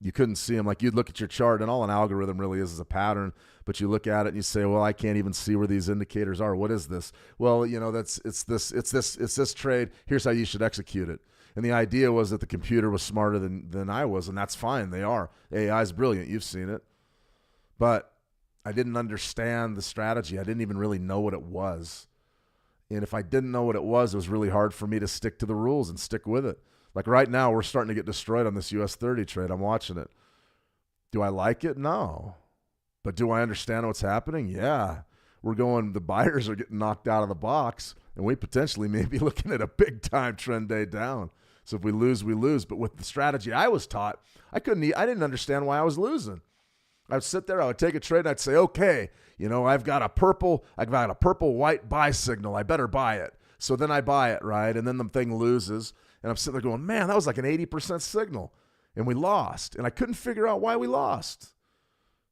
You couldn't see them. Like, you'd look at your chart, and all an algorithm really is a pattern, but you look at it and you say, well, I can't even see where these indicators are. What is this? Well, you know, it's this trade. Here's how you should execute it. And the idea was that the computer was smarter than I was, and that's fine. They are. AI is brilliant. You've seen it. But I didn't understand the strategy. I didn't even really know what it was. And if I didn't know what it was really hard for me to stick to the rules and stick with it. Like right now, we're starting to get destroyed on this US 30 trade. I'm watching it. Do I like it? No. But do I understand what's happening? Yeah. The buyers are getting knocked out of the box, and we potentially may be looking at a big time trend day down. So if we lose, we lose. But with the strategy I was taught, I didn't understand why I was losing. I would sit there, I would take a trade, and I'd say, okay, you know, I've got a purple white buy signal. I better buy it. So then I buy it, right? And then the thing loses. And I'm sitting there going, man, that was like an 80% signal. And we lost. And I couldn't figure out why we lost.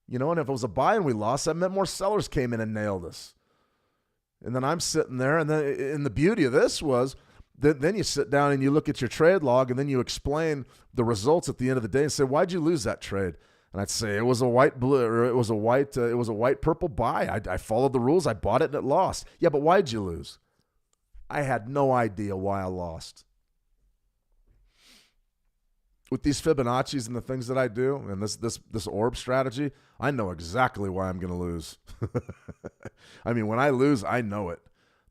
You know, and if it was a buy and we lost, that meant more sellers came in and nailed us. And then I'm sitting there, and the beauty of this was that then you sit down and you look at your trade log, and then you explain the results at the end of the day and say, why'd you lose that trade? And I'd say it was a white blue, or it was a white purple buy. I followed the rules. I bought it and it lost. Yeah, but why'd you lose? I had no idea why I lost. With these Fibonacci's and the things that I do, and this ORB strategy, I know exactly why I'm going to lose. I mean, when I lose, I know it.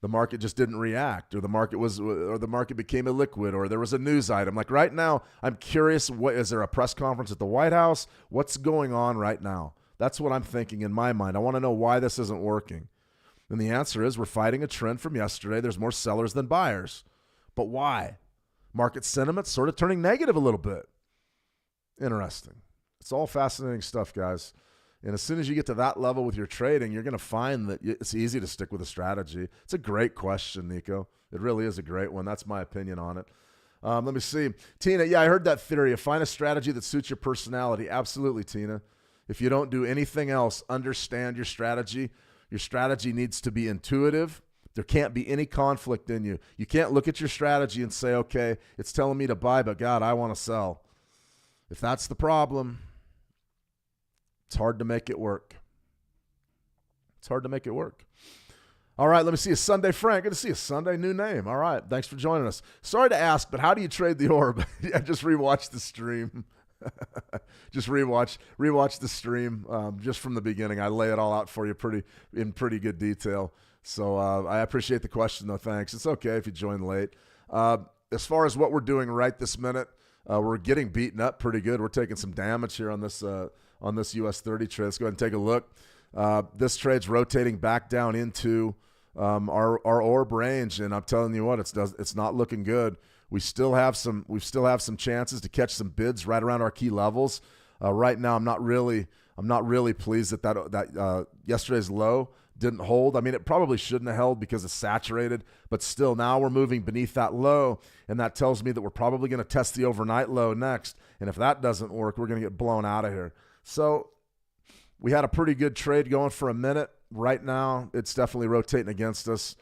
The market just didn't react, or the market became illiquid, or there was a news item. Like right now, I'm curious, is there a press conference at the White House? What's going on right now? That's what I'm thinking in my mind. I want to know why this isn't working. And the answer is we're fighting a trend from yesterday. There's more sellers than buyers. But why? Market sentiment sort of turning negative a little bit. Interesting. It's all fascinating stuff, guys. And as soon as you get to that level with your trading, you're going to find that it's easy to stick with a strategy. It's a great question, Nico. It really is a great one. That's my opinion on it. Let me see. Tina, yeah, I heard that theory. Find a strategy that suits your personality. Absolutely, Tina. If you don't do anything else, understand your strategy. Your strategy needs to be intuitive. There can't be any conflict in you. You can't look at your strategy and say, okay, it's telling me to buy, but God, I want to sell. If that's the problem, it's hard to make it work. It's hard to make it work. All right, let me see a Sunday Frank. Good to see a Sunday, new name. All right, thanks for joining us. Sorry to ask, but how do you trade the orb? I just rewatched the stream. Just rewatch the stream just from the beginning. I lay it all out for you in pretty good detail. So I appreciate the question, though. Thanks. It's okay if you join late. As far as what we're doing right this minute, we're getting beaten up pretty good. We're taking some damage here on this US 30 trade. Let's go ahead and take a look. This trade's rotating back down into our orb range, and I'm telling you what, it's not looking good. We still have some chances to catch some bids right around our key levels. Right now, I'm not really pleased that yesterday's low didn't hold. I mean, it probably shouldn't have held because it's saturated, but still, now we're moving beneath that low, and that tells me that we're probably going to test the overnight low next. And if that doesn't work, we're going to get blown out of here. So we had a pretty good trade going for a minute. Right now, it's definitely rotating against us.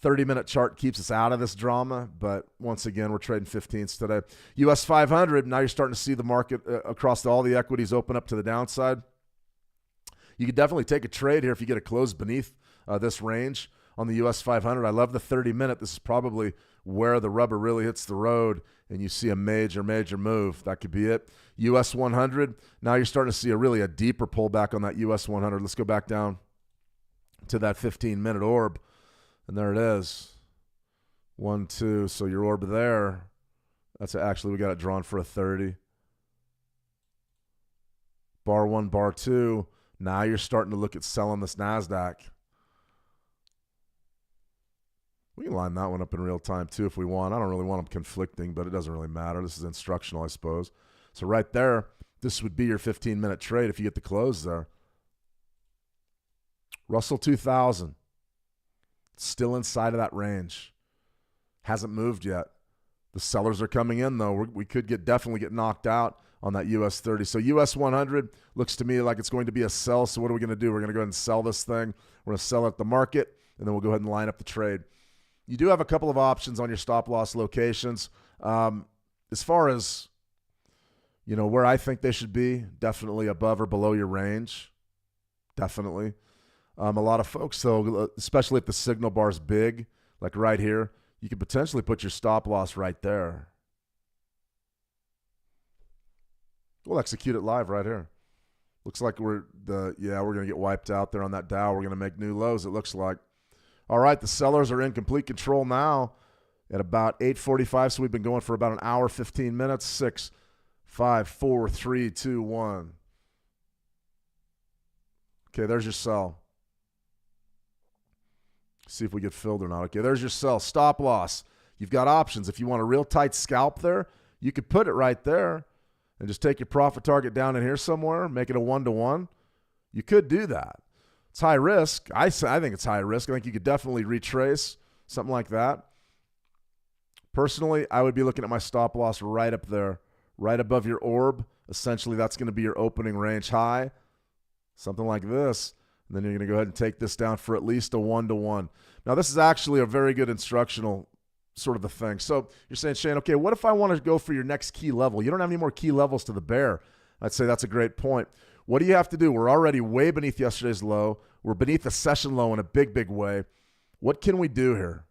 30-minute chart keeps us out of this drama, but once again, we're trading 15s today. US 500, now you're starting to see the market across all the equities open up to the downside. You could definitely take a trade here if you get a close beneath this range on the US 500. I love the 30-minute. This is probably where the rubber really hits the road and you see a major move. That could be it. US 100, now you're starting to see a deeper pullback on that US 100. Let's go back down to that 15-minute orb. And there it is. 1, 2. So your orb there. That's actually, we got it drawn for a 30. Bar 1, bar 2. Now you're starting to look at selling this NASDAQ. We can line that one up in real time too if we want. I don't really want them conflicting, but it doesn't really matter. This is instructional, I suppose. So right there, this would be your 15-minute trade if you get the close there. Russell 2000. Still inside of that range. Hasn't moved yet. The sellers are coming in, though. We could definitely get knocked out on that US 30. So US 100 looks to me like it's going to be a sell. So what are we going to do? We're going to go ahead and sell this thing. We're going to sell at the market, and then we'll go ahead and line up the trade. You do have a couple of options on your stop-loss locations. As far as, where I think they should be, definitely above or below your range. Definitely. A lot of folks, though, especially if the signal bar is big, like right here, you could potentially put your stop loss right there. We'll execute it live right here. Looks like we're going to get wiped out there on that Dow. We're going to make new lows, it looks like. All right, the sellers are in complete control now at about 8:45, so we've been going for about an hour, 15 minutes. 6, 5, 4, 3, 2, 1. Okay, there's your sell. See if we get filled or not. Okay, there's your sell. Stop loss. You've got options. If you want a real tight scalp there, you could put it right there and just take your profit target down in here somewhere, make it a 1-to-1. You could do that. It's high risk. I think it's high risk. I think you could definitely retrace, something like that. Personally, I would be looking at my stop loss right up there, right above your orb. Essentially, that's going to be your opening range high, something like this. And then you're going to go ahead and take this down for at least a 1-to-1. Now, this is actually a very good instructional sort of a thing. So you're saying, Shane, okay, what if I want to go for your next key level? You don't have any more key levels to the bear. I'd say that's a great point. What do you have to do? We're already way beneath yesterday's low. We're beneath the session low in a big, big way. What can we do here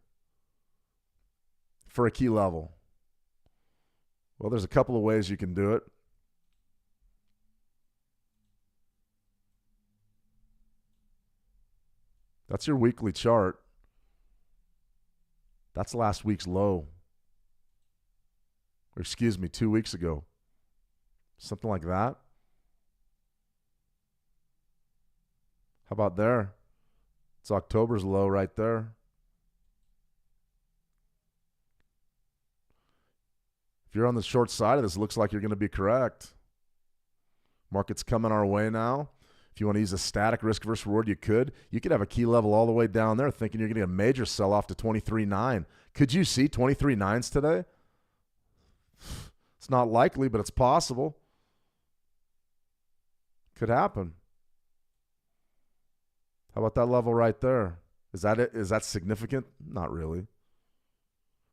for a key level? Well, there's a couple of ways you can do it. That's your weekly chart. That's last week's low. Or 2 weeks ago. Something like that. How about there? It's October's low right there. If you're on the short side of this, it looks like you're going to be correct. Market's coming our way now. If you want to use a static risk versus reward, you could. You could have a key level all the way down there thinking you're going to get a major sell-off to 23.9. Could you see 23.9s today? It's not likely, but it's possible. Could happen. How about that level right there? Is that it? Is that significant? Not really.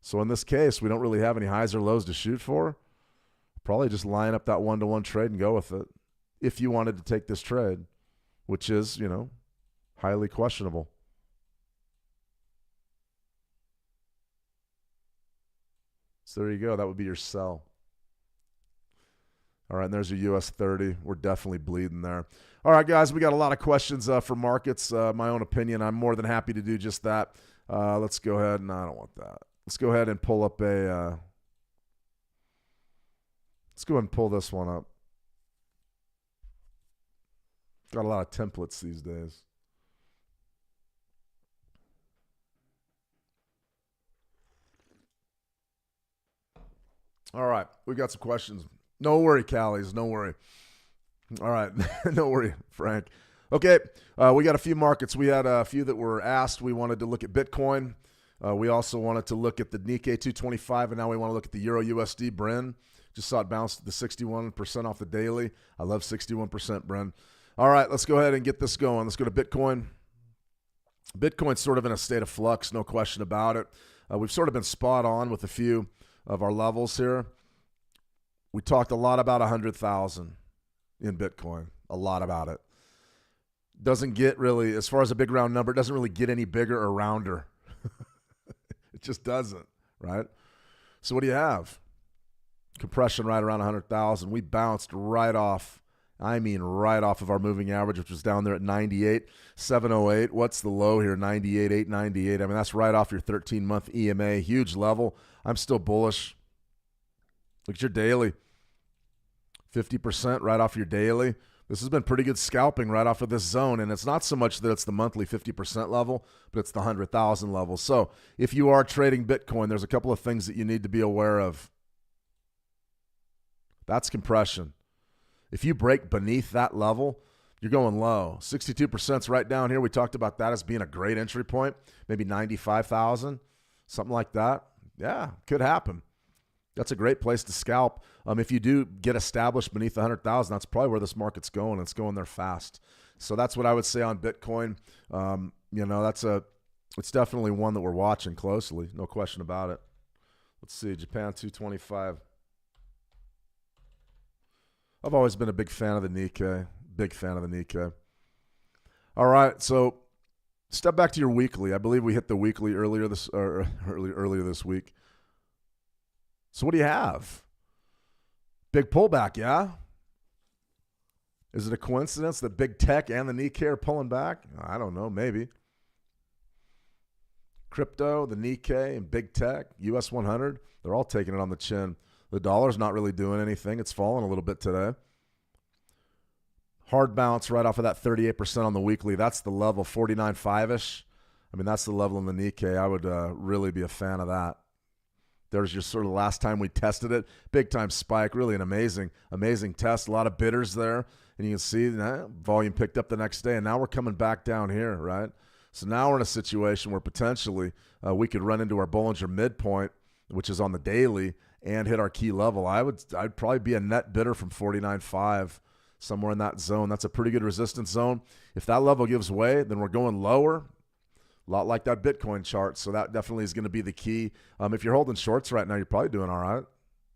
So in this case, we don't really have any highs or lows to shoot for. Probably just line up that one-to-one trade and go with it if you wanted to take this trade, which is, you know, highly questionable. So there you go. That would be your sell. All right, and there's your US 30. We're definitely bleeding there. All right, guys, we got a lot of questions for markets. My own opinion, I'm more than happy to do just that. Let's go ahead. No, I don't want that. Let's go ahead and pull up a let's go ahead and pull this one up. Got a lot of templates these days. All right, we got some questions. No worry, Callies. No worry. All right. No worry, Frank. Okay, we got a few markets. We had a few that were asked. We wanted to look at Bitcoin. We also wanted to look at the Nikkei 225, and now we want to look at the Euro USD, Bren. Just saw it bounce to the 61% off the daily. I love 61%, Bren. All right, let's go ahead and get this going. Let's go to Bitcoin. Bitcoin's sort of in a state of flux, no question about it. We've sort of been spot on with a few of our levels here. We talked a lot about 100,000 in Bitcoin, a lot about it. Doesn't get really, as far as a big round number, it doesn't really get any bigger or rounder. It just doesn't, right? So what do you have? Compression right around 100,000. We bounced right off, I mean right off of our moving average, which was down there at 98,708. What's the low here? 98,898. I mean, that's right off your 13-month EMA. Huge level. I'm still bullish. Look at your daily. 50% right off your daily. This has been pretty good scalping right off of this zone, and it's not so much that it's the monthly 50% level, but it's the 100,000 level. So if you are trading Bitcoin, there's a couple of things that you need to be aware of. That's compression. If you break beneath that level, you're going low. 62% is right down here. We talked about that as being a great entry point, maybe 95,000, something like that. Yeah, could happen. That's a great place to scalp. If you do get established beneath 100,000, that's probably where this market's going. It's going there fast. So that's what I would say on Bitcoin. You know, it's definitely one that we're watching closely. No question about it. Let's see, Japan 225. I've always been a big fan of the Nikkei. Big fan of the Nikkei. All right, so step back to your weekly. I believe we hit the weekly earlier this week. So what do you have? Big pullback, yeah? Is it a coincidence that big tech and the Nikkei are pulling back? I don't know, maybe. Crypto, the Nikkei, and big tech, US 100, they're all taking it on the chin. The dollar's not really doing anything. It's fallen a little bit today. Hard bounce right off of that 38% on the weekly. That's the level, 49.5-ish. I mean, that's the level in the Nikkei. I would really be a fan of that. There's your sort of last time we tested it. Big time spike. Really an amazing test. A lot of bidders there. And you can see volume picked up the next day. And now we're coming back down here, right? So now we're in a situation where potentially we could run into our Bollinger midpoint, which is on the daily, and hit our key level. I'd probably be a net bidder from 49.5, somewhere in that zone. That's a pretty good resistance zone. If that level gives way, then we're going lower. A lot like that Bitcoin chart, so that definitely is going to be the key. If you're holding shorts right now, you're probably doing all right,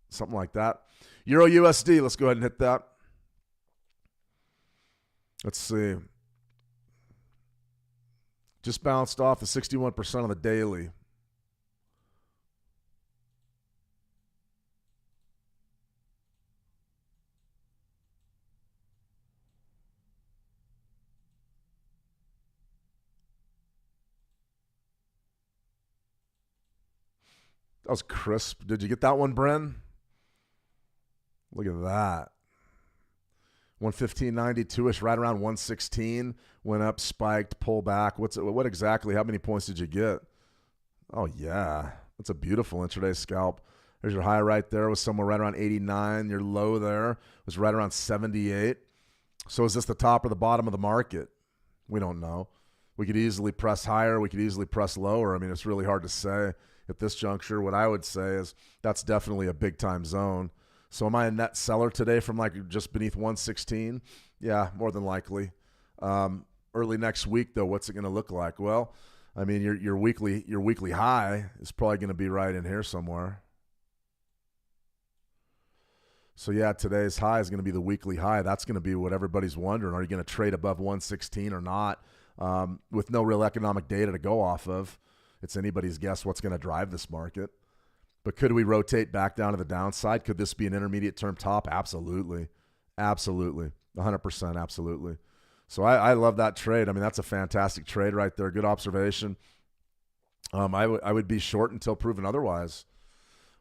something like that. Euro USD, let's go ahead and hit that. Let's see. Just bounced off the 61% on the daily. That was crisp. Did you get that one, Bren? Look at that. 115.92-ish, right around 116. Went up, spiked, pull back. What exactly? How many points did you get? Oh, yeah. That's a beautiful intraday scalp. There's your high right there. It was somewhere right around 89. Your low there was right around 78. So is this the top or the bottom of the market? We don't know. We could easily press higher. We could easily press lower. I mean, it's really hard to say at this juncture. What I would say is that's definitely a big-time zone. So am I a net seller today from like just beneath 116? Yeah, more than likely. early next week, though, what's it going to look like? Well, I mean, your weekly high is probably going to be right in here somewhere. So, yeah, today's high is going to be the weekly high. That's going to be what everybody's wondering. Are you going to trade above 116 or not? With no real economic data to go off of, it's anybody's guess what's going to drive this market. But could we rotate back down to the downside? Could this be an intermediate term top? Absolutely. Absolutely. 100%. Absolutely. So I love that trade. I mean, that's a fantastic trade right there. Good observation. I would be short until proven otherwise.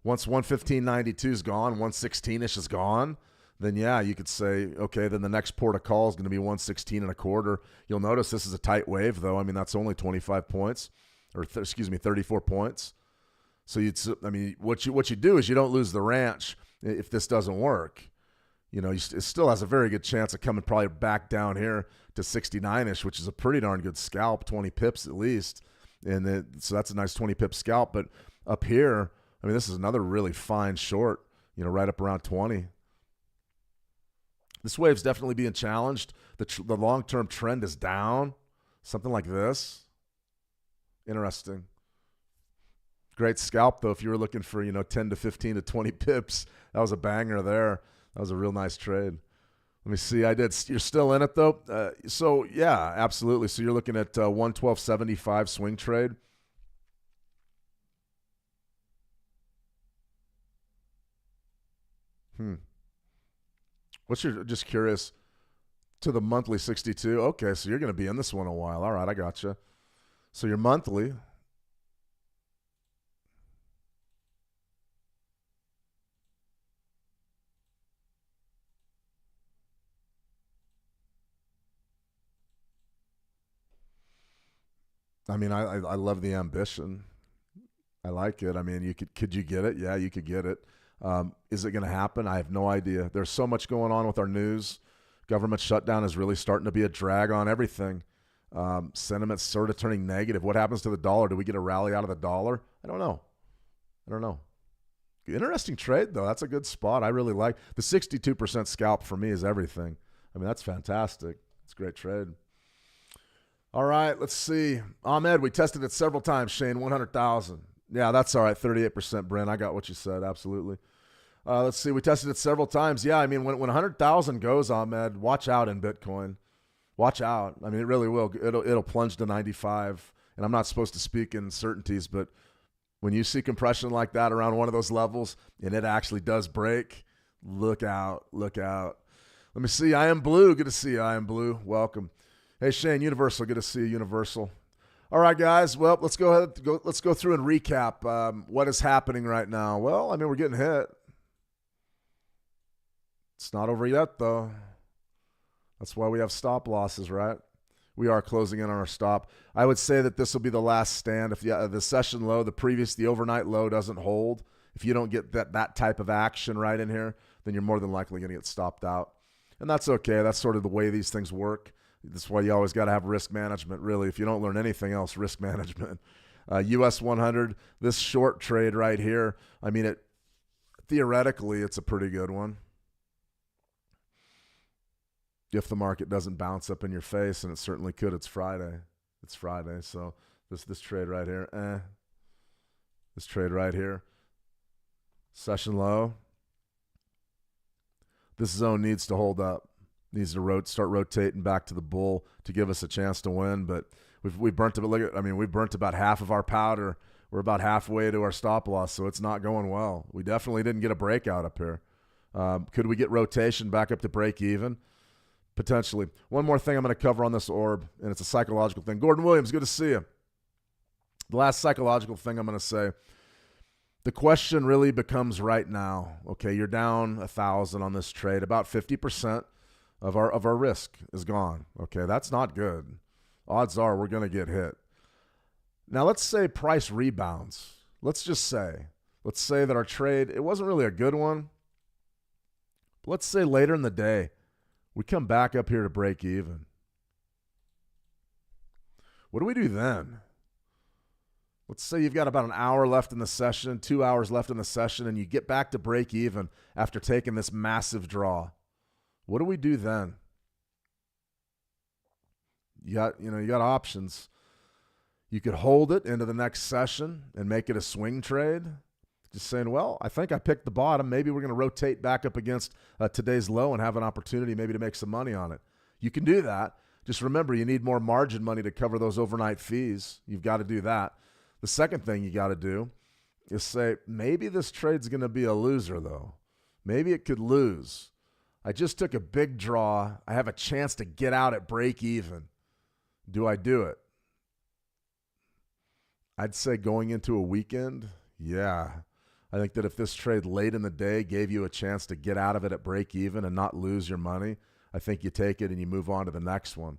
Once 115.92 is gone, 116-ish is gone, then yeah, you could say, okay, then the next port of call is going to be 116 and a quarter. You'll notice this is a tight wave, though. I mean, that's only 25 points, or 34 points. So what you do is you don't lose the ranch if this doesn't work. It still has a very good chance of coming probably back down here to 69-ish, which is a pretty darn good scalp, 20 pips at least. So that's a nice 20 pip scalp. But up here, I mean, this is another really fine short, right up around 20. This wave's definitely being challenged. The long-term trend is down, something like this. Interesting. Great scalp, though, if you were looking for, 10 to 15 to 20 pips. That was a banger there. That was a real nice trade. Let me see. You're still in it, though? So, yeah, absolutely. So you're looking at 112.75 swing trade. Just curious, to the monthly 62. Okay, so you're going to be in this one a while. All right, I gotcha. So your monthly. I mean, I love the ambition. I like it. I mean, could you get it? Yeah, you could get it. Is it going to happen? I have no idea. There's so much going on with our news. Government shutdown is really starting to be a drag on everything. Sentiment's sort of turning negative. What happens to the dollar? Do we get a rally out of the dollar? I don't know. Interesting trade, though. That's a good spot. I really like the 62% scalp for me is everything. I mean, that's fantastic. It's a great trade. All right, let's see. Ahmed, we tested it several times, Shane, 100,000. Yeah, that's all right, 38%, Brent. I got what you said, absolutely. Let's see, we tested it several times. Yeah, I mean, when 100,000 goes, Ahmed, watch out in Bitcoin. Watch out. I mean, it really will. It'll plunge to 95, and I'm not supposed to speak in certainties, but when you see compression like that around one of those levels and it actually does break, look out, look out. Let me see. I am Blue. Good to see you. I am Blue. Welcome. Hey, Shane, Universal. Good to see you, Universal. All right, guys. Well, let's go through and recap what is happening right now. Well, I mean, we're getting hit. It's not over yet, though. That's why we have stop losses, right? We are closing in on our stop. I would say that this will be the last stand. If the session low, the overnight low doesn't hold, if you don't get that type of action right in here, then you're more than likely going to get stopped out. And that's okay. That's sort of the way these things work. That's why you always got to have risk management, really. If you don't learn anything else, risk management. US 100, this short trade right here, I mean, theoretically, it's a pretty good one. If the market doesn't bounce up in your face, and it certainly could. It's Friday. So this trade right here, this trade right here, session low. This zone needs to hold up. Needs to start rotating back to the bull to give us a chance to win. But we've burnt we burnt about half of our powder. We're about halfway to our stop loss, so it's not going well. We definitely didn't get a breakout up here. Could we get rotation back up to break even? Potentially. One more thing I'm going to cover on this orb, and it's a psychological thing. Gordon Williams, good to see you. The last psychological thing I'm going to say. The question really becomes right now. Okay, you're down 1,000 on this trade. About 50% of our risk is gone. Okay, that's not good. Odds are we're going to get hit. Now let's say price rebounds. Let's say that our trade, it wasn't really a good one. But let's say later in the day, we come back up here to break even. What do we do then? Let's say you've got about an hour left in the session, 2 hours left in the session, and you get back to break even after taking this massive draw. What do we do then? You got options. You could hold it into the next session and make it a swing trade. Just saying, well, I think I picked the bottom. Maybe we're going to rotate back up against today's low and have an opportunity maybe to make some money on it. You can do that. Just remember, you need more margin money to cover those overnight fees. You've got to do that. The second thing you got to do is say, maybe this trade's going to be a loser, though. Maybe it could lose. I just took a big draw. I have a chance to get out at break even. Do I do it? I'd say going into a weekend, yeah. I think that if this trade late in the day gave you a chance to get out of it at break even and not lose your money, I think you take it and you move on to the next one.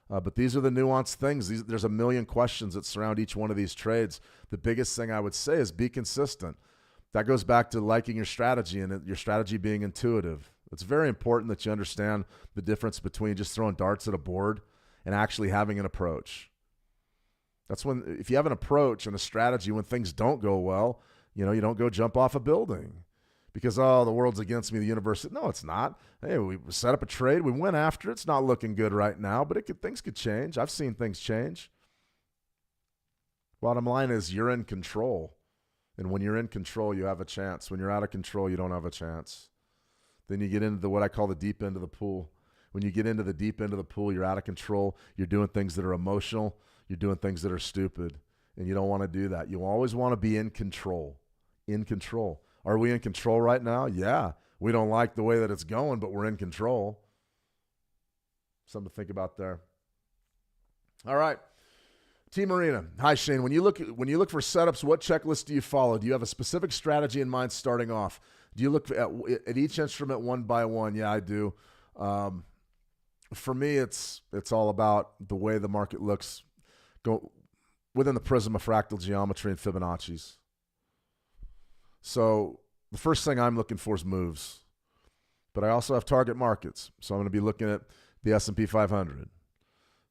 But these are the nuanced things. There's a million questions that surround each one of these trades. The biggest thing I would say is be consistent. That goes back to liking your strategy and your strategy being intuitive. It's very important that you understand the difference between just throwing darts at a board and actually having an approach. That's when, if you have an approach and a strategy, when things don't go well, you don't go jump off a building because, oh, the world's against me, the universe. No, it's not. Hey, we set up a trade. We went after it. It's not looking good right now, but things could change. I've seen things change. Bottom line is you're in control. And when you're in control, you have a chance. When you're out of control, you don't have a chance. Then you get into what I call the deep end of the pool. When you get into the deep end of the pool, you're out of control. You're doing things that are emotional. You're doing things that are stupid. And you don't want to do that. You always want to be in control. In control. Are we in control right now? Yeah. We don't like the way that it's going, but we're in control. Something to think about there. All right. T Marina. Hi, Shane. When you look for setups, what checklist do you follow? Do you have a specific strategy in mind starting off? Do you look at each instrument one by one? Yeah, I do. For me, it's all about the way the market looks go within the prism of fractal geometry and Fibonacci's. So the first thing I'm looking for is moves. But I also have target markets. So I'm going to be looking at the S&P 500.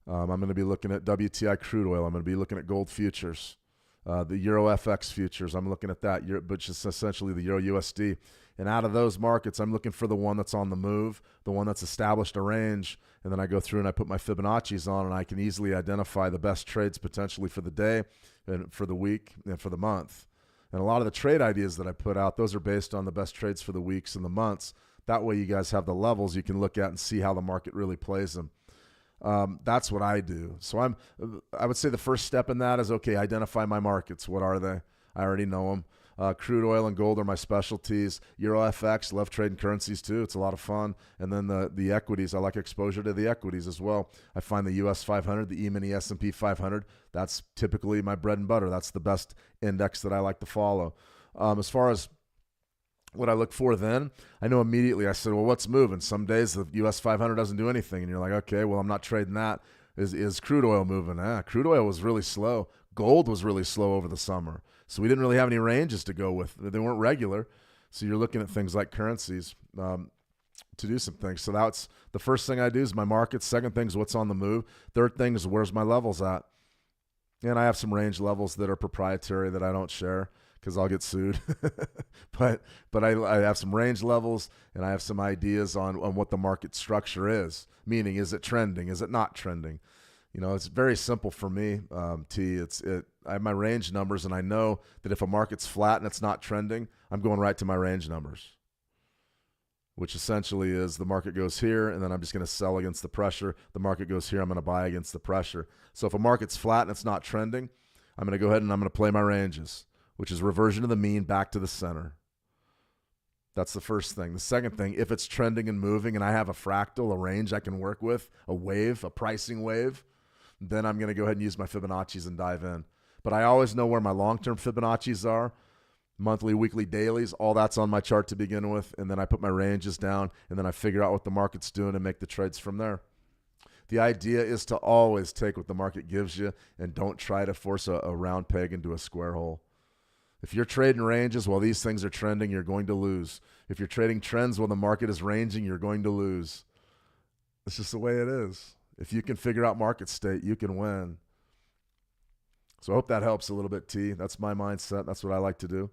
I'm going to be looking at WTI crude oil. I'm going to be looking at gold futures, the Euro FX futures. I'm looking at that, which is essentially the Euro USD. And out of those markets, I'm looking for the one that's on the move, the one that's established a range. And then I go through and I put my Fibonacci's on, and I can easily identify the best trades potentially for the day and for the week and for the month. And a lot of the trade ideas that I put out, those are based on the best trades for the weeks and the months. That way you guys have the levels you can look at and see how the market really plays them. That's what I do. So I would say the first step in that is, okay, identify my markets. What are they? I already know them. Crude oil and gold are my specialties. Euro FX, love trading currencies too. It's a lot of fun. And then the equities, I like exposure to the equities as well. I find the US 500, the E-mini S&P 500, that's typically my bread and butter. That's the best index that I like to follow. As far as what I look for then, I know immediately. I said, well, what's moving? Some days the US 500 doesn't do anything. And you're like, okay, well, I'm not trading that. Is crude oil moving? Crude oil was really slow. Gold was really slow over the summer. So we didn't really have any ranges to go with. They weren't regular. So you're looking at things like currencies to do some things. So that's the first thing I do is my markets. Second thing is what's on the move. Third thing is where's my levels at. And I have some range levels that are proprietary that I don't share because I'll get sued. but I have some range levels, and I have some ideas on what the market structure is. Meaning, is it trending? Is it not trending? It's very simple for me, T. I have my range numbers, and I know that if a market's flat and it's not trending, I'm going right to my range numbers, which essentially is the market goes here, and then I'm just going to sell against the pressure. The market goes here, I'm going to buy against the pressure. So if a market's flat and it's not trending, I'm going to go ahead and I'm going to play my ranges, which is reversion to the mean back to the center. That's the first thing. The second thing, if it's trending and moving and I have a fractal, a range I can work with, a wave, a pricing wave, then I'm going to go ahead and use my Fibonacci's and dive in. But I always know where my long-term Fibonacci's are, monthly, weekly, dailies, all that's on my chart to begin with, and then I put my ranges down, and then I figure out what the market's doing and make the trades from there. The idea is to always take what the market gives you and don't try to force a round peg into a square hole. If you're trading ranges while these things are trending, you're going to lose. If you're trading trends while the market is ranging, you're going to lose. It's just the way it is. If you can figure out market state, you can win. So I hope that helps a little bit, T. That's my mindset. That's what I like to do.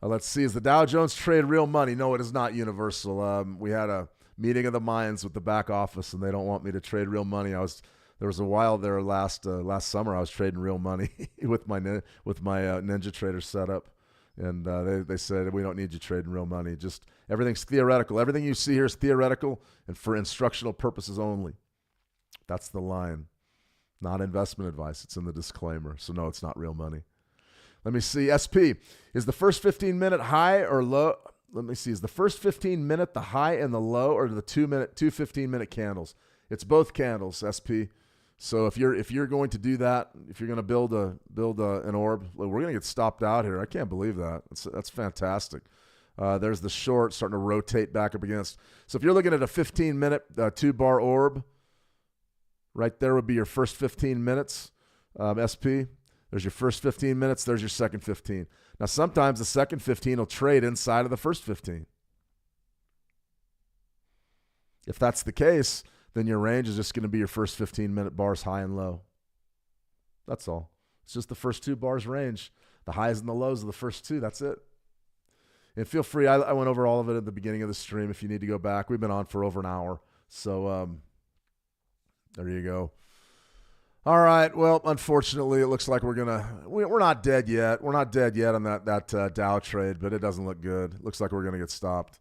Let's see. Is the Dow Jones trade real money? No, it is not universal. We had a meeting of the minds with the back office, and they don't want me to trade real money. I was There was a while there last summer I was trading real money with my Ninja Trader setup, and they said we don't need you trading real money. Just everything's theoretical. Everything you see here is theoretical and for instructional purposes only. That's the line, not investment advice. It's in the disclaimer. So no, it's not real money. Let me see. SP, is the first 15-minute high or low? Let me see. Is the first 15-minute the high and the low, or the two 15-minute candles? It's both candles, SP. So if you're going to do that, if you're going to build an orb, we're going to get stopped out here. I can't believe that. That's fantastic. There's the short starting to rotate back up against. So if you're looking at a 15-minute 2-bar orb, right there would be your first 15 minutes, SP. There's your first 15 minutes. There's your second 15. Now, sometimes the second 15 will trade inside of the first 15. If that's the case, then your range is just going to be your first 15-minute bars high and low. That's all. It's just the first 2 bars range. The highs and the lows of the first 2. That's it. And feel free. I went over all of it at the beginning of the stream if you need to go back. We've been on for over an hour. So there you go. All right. Well, unfortunately, it looks like we're not dead yet. We're not dead yet on that Dow trade, but it doesn't look good. It looks like we're going to get stopped.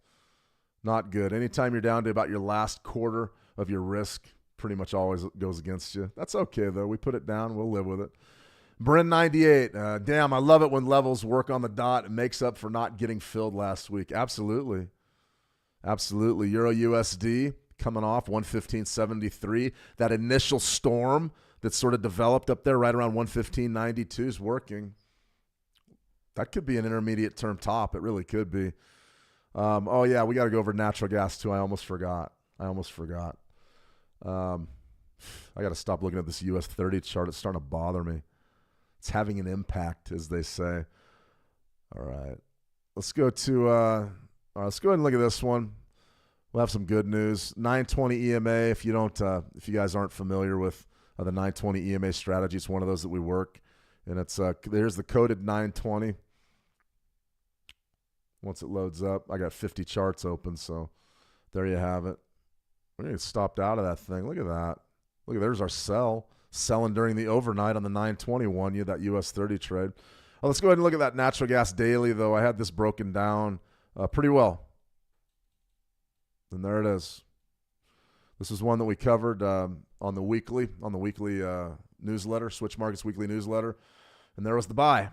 Not good. Anytime you're down to about your last quarter of your risk, pretty much always goes against you. That's okay, though. We put it down. We'll live with it. Bryn 98. Damn, I love it when levels work on the dot. It makes up for not getting filled last week. Absolutely. Absolutely. Euro USD coming off 115.73. That initial storm that sort of developed up there right around 115.92 is working. That could be an intermediate term top. It really could be. Oh, yeah, we got to go over natural gas, too. I almost forgot. I got to stop looking at this US 30 chart. It's starting to bother me. It's having an impact, as they say. All right. Let's go ahead and look at this one. We'll have some good news. 920 EMA. If you guys aren't familiar with the 920 EMA strategy, it's one of those that we work. And it's there's the coded 920. Once it loads up, I got 50 charts open, so there you have it. We're going to get stopped out of that thing. Look at that. There's our sell. Selling during the overnight on the 921, that US 30 trade. Let's go ahead and look at that natural gas daily, though. I had this broken down pretty well. And there it is. This is one that we covered on the weekly newsletter, Switch Markets Weekly newsletter. And there was the buy.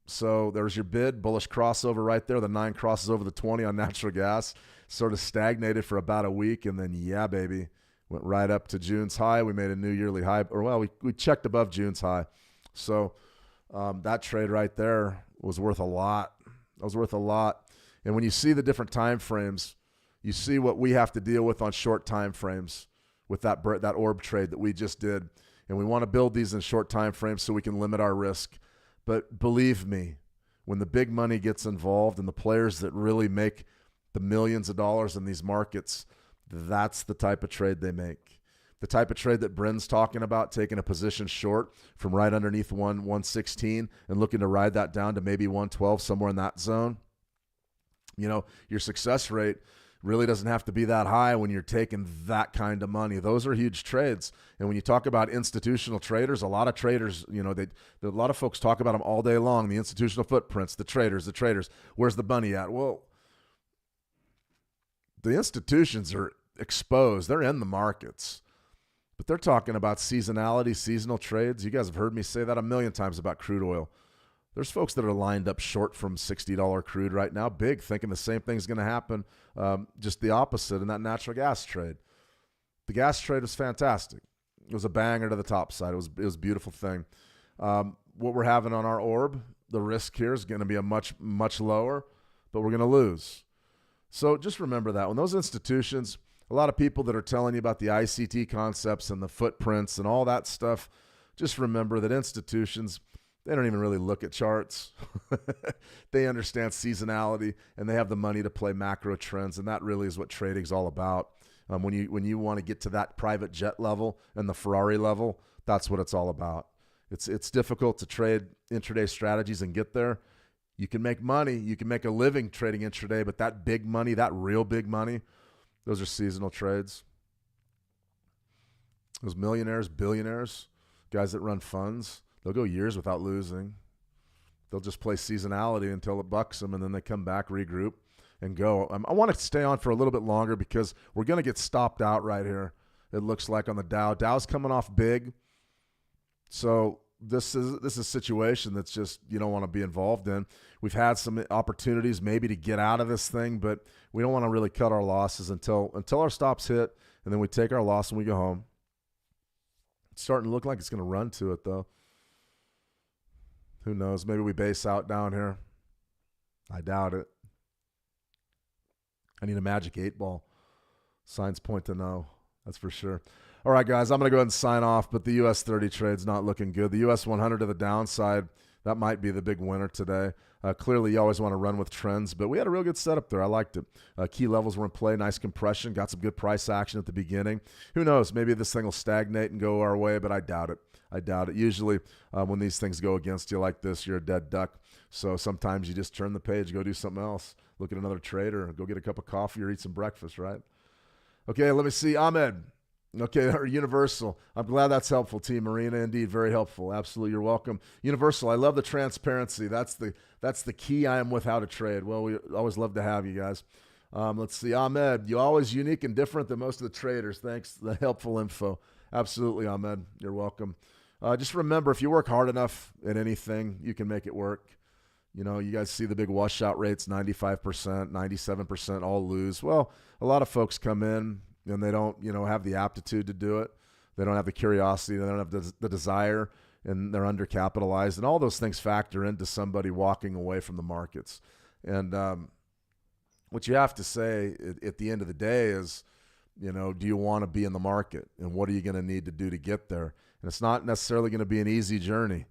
So there's your bid, bullish crossover right there. The 9 crosses over the 20 on natural gas. Sort of stagnated for about a week, and then, yeah, baby, went right up to June's high. We made a new yearly high. We checked above June's high. So that trade right there was worth a lot. That was worth a lot. And when you see the different time frames, you see what we have to deal with on short time frames with that orb trade that we just did. And we want to build these in short time frames so we can limit our risk. But believe me, when the big money gets involved and the players that really make the millions of dollars in these markets, that's the type of trade they make. The type of trade that Bryn's talking about, taking a position short from right underneath 116 and looking to ride that down to maybe 112, somewhere in that zone. Your success rate really doesn't have to be that high when you're taking that kind of money. Those are huge trades. And when you talk about institutional traders, a lot of traders, a lot of folks talk about them all day long, the institutional footprints, the traders. Where's the money at? Well, the institutions are exposed. They're in the markets. But they're talking about seasonality, seasonal trades. You guys have heard me say that a million times about crude oil. There's folks that are lined up short from $60 crude right now, big, thinking the same thing's going to happen, just the opposite in that natural gas trade. The gas trade was fantastic. It was a banger to the top side. It was a beautiful thing. What we're having on our orb, the risk here is going to be a much, much lower, but we're going to lose. So just remember that. When those institutions, a lot of people that are telling you about the ICT concepts and the footprints and all that stuff, just remember that institutions, they don't even really look at charts. They understand seasonality, and they have the money to play macro trends, and that really is what trading's all about. When you want to get to that private jet level and the Ferrari level, that's what it's all about. It's difficult to trade intraday strategies and get there. You can make money. You can make a living trading intraday, but that big money, that real big money, those are seasonal trades. Those millionaires, billionaires, guys that run funds, they'll go years without losing. They'll just play seasonality until it bucks them, and then they come back, regroup, and go. I want to stay on for a little bit longer because we're going to get stopped out right here, it looks like, on the Dow. Dow's coming off big. So this is a situation that's just you don't want to be involved in. We've had some opportunities maybe to get out of this thing, but we don't want to really cut our losses until our stops hit, and then we take our loss and we go home. It's starting to look like it's going to run to it, though. Who knows? Maybe we base out down here. I doubt it. I need a magic 8-ball. Signs point to no. That's for sure. All right, guys, I'm going to go ahead and sign off, but the US 30 trade's not looking good. The US 100 to the downside, that might be the big winner today. Clearly, you always want to run with trends, but we had a real good setup there. I liked it. Key levels were in play, nice compression, got some good price action at the beginning. Who knows? Maybe this thing will stagnate and go our way, but I doubt it. I doubt it. Usually, when these things go against you like this, you're a dead duck. So sometimes you just turn the page, go do something else, look at another trader, go get a cup of coffee or eat some breakfast, right? Okay, let me see. Ahmed. Okay, or Universal. I'm glad that's helpful, Team Marina. Indeed, very helpful. Absolutely, you're welcome. Universal, I love the transparency. That's the key I am with how to trade. Well, we always love to have you guys. Let's see. Ahmed, you're always unique and different than most of the traders. Thanks for the helpful info. Absolutely, Ahmed. You're welcome. Just remember, if you work hard enough at anything, you can make it work. You know, you guys see the big washout rates, 95%, 97%, all lose. Well, a lot of folks come in and they don't, have the aptitude to do it. They don't have the curiosity. They don't have the desire, and they're undercapitalized. And all those things factor into somebody walking away from the markets. And what you have to say at the end of the day is, do you want to be in the market? And what are you going to need to do to get there? And it's not necessarily going to be an easy journey.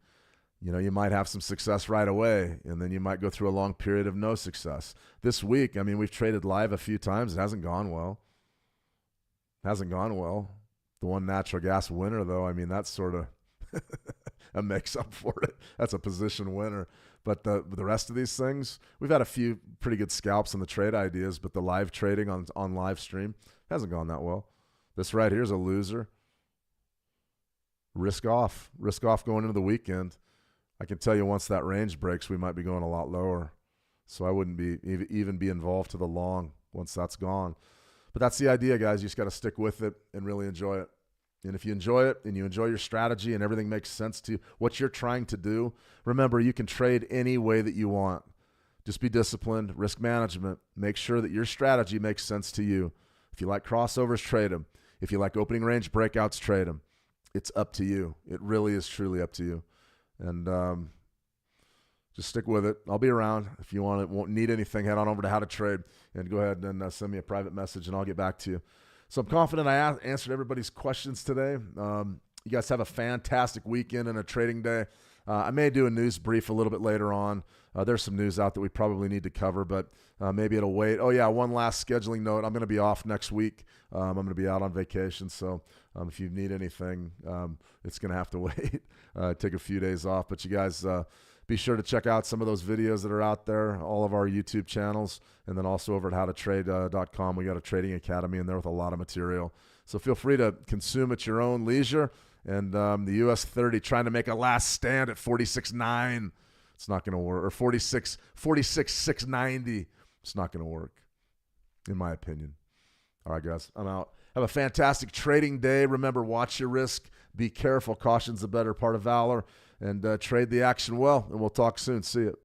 You might have some success right away, and then you might go through a long period of no success. This week, we've traded live a few times. It hasn't gone well. The one natural gas winner, though, that's sort of that makes up for it. That's a position winner. But the rest of these things, we've had a few pretty good scalps in the trade ideas, but the live trading on live stream hasn't gone that well. This right here is a loser. Risk off going into the weekend. I can tell you once that range breaks, we might be going a lot lower. So I wouldn't even be involved to the long once that's gone. But that's the idea, guys. You just got to stick with it and really enjoy it. And if you enjoy it and you enjoy your strategy and everything makes sense to you, what you're trying to do, remember, you can trade any way that you want. Just be disciplined, risk management. Make sure that your strategy makes sense to you. If you like crossovers, trade them. If you like opening range breakouts, trade them. It's up to you. It really is truly up to you. And just stick with it. I'll be around. If you won't need anything, head on over to How to Trade and go ahead and send me a private message, and I'll get back to you. So I'm confident I answered everybody's questions today. You guys have a fantastic weekend and a trading day. I may do a news brief a little bit later on. There's some news out that we probably need to cover, but maybe it'll wait. Oh, yeah, one last scheduling note. I'm going to be off next week. I'm going to be out on vacation, so if you need anything, it's going to have to wait. Take a few days off. But you guys be sure to check out some of those videos that are out there, all of our YouTube channels, and then also over at howtotrade.com. We got a trading academy in there with a lot of material. So feel free to consume at your own leisure. And the US 30 trying to make a last stand at 46.9. It's not going to work. Or 46.690. It's not going to work, in my opinion. All right, guys, I'm out. Have a fantastic trading day. Remember, watch your risk. Be careful. Caution's the better part of valor. And trade the action well. And we'll talk soon. See you.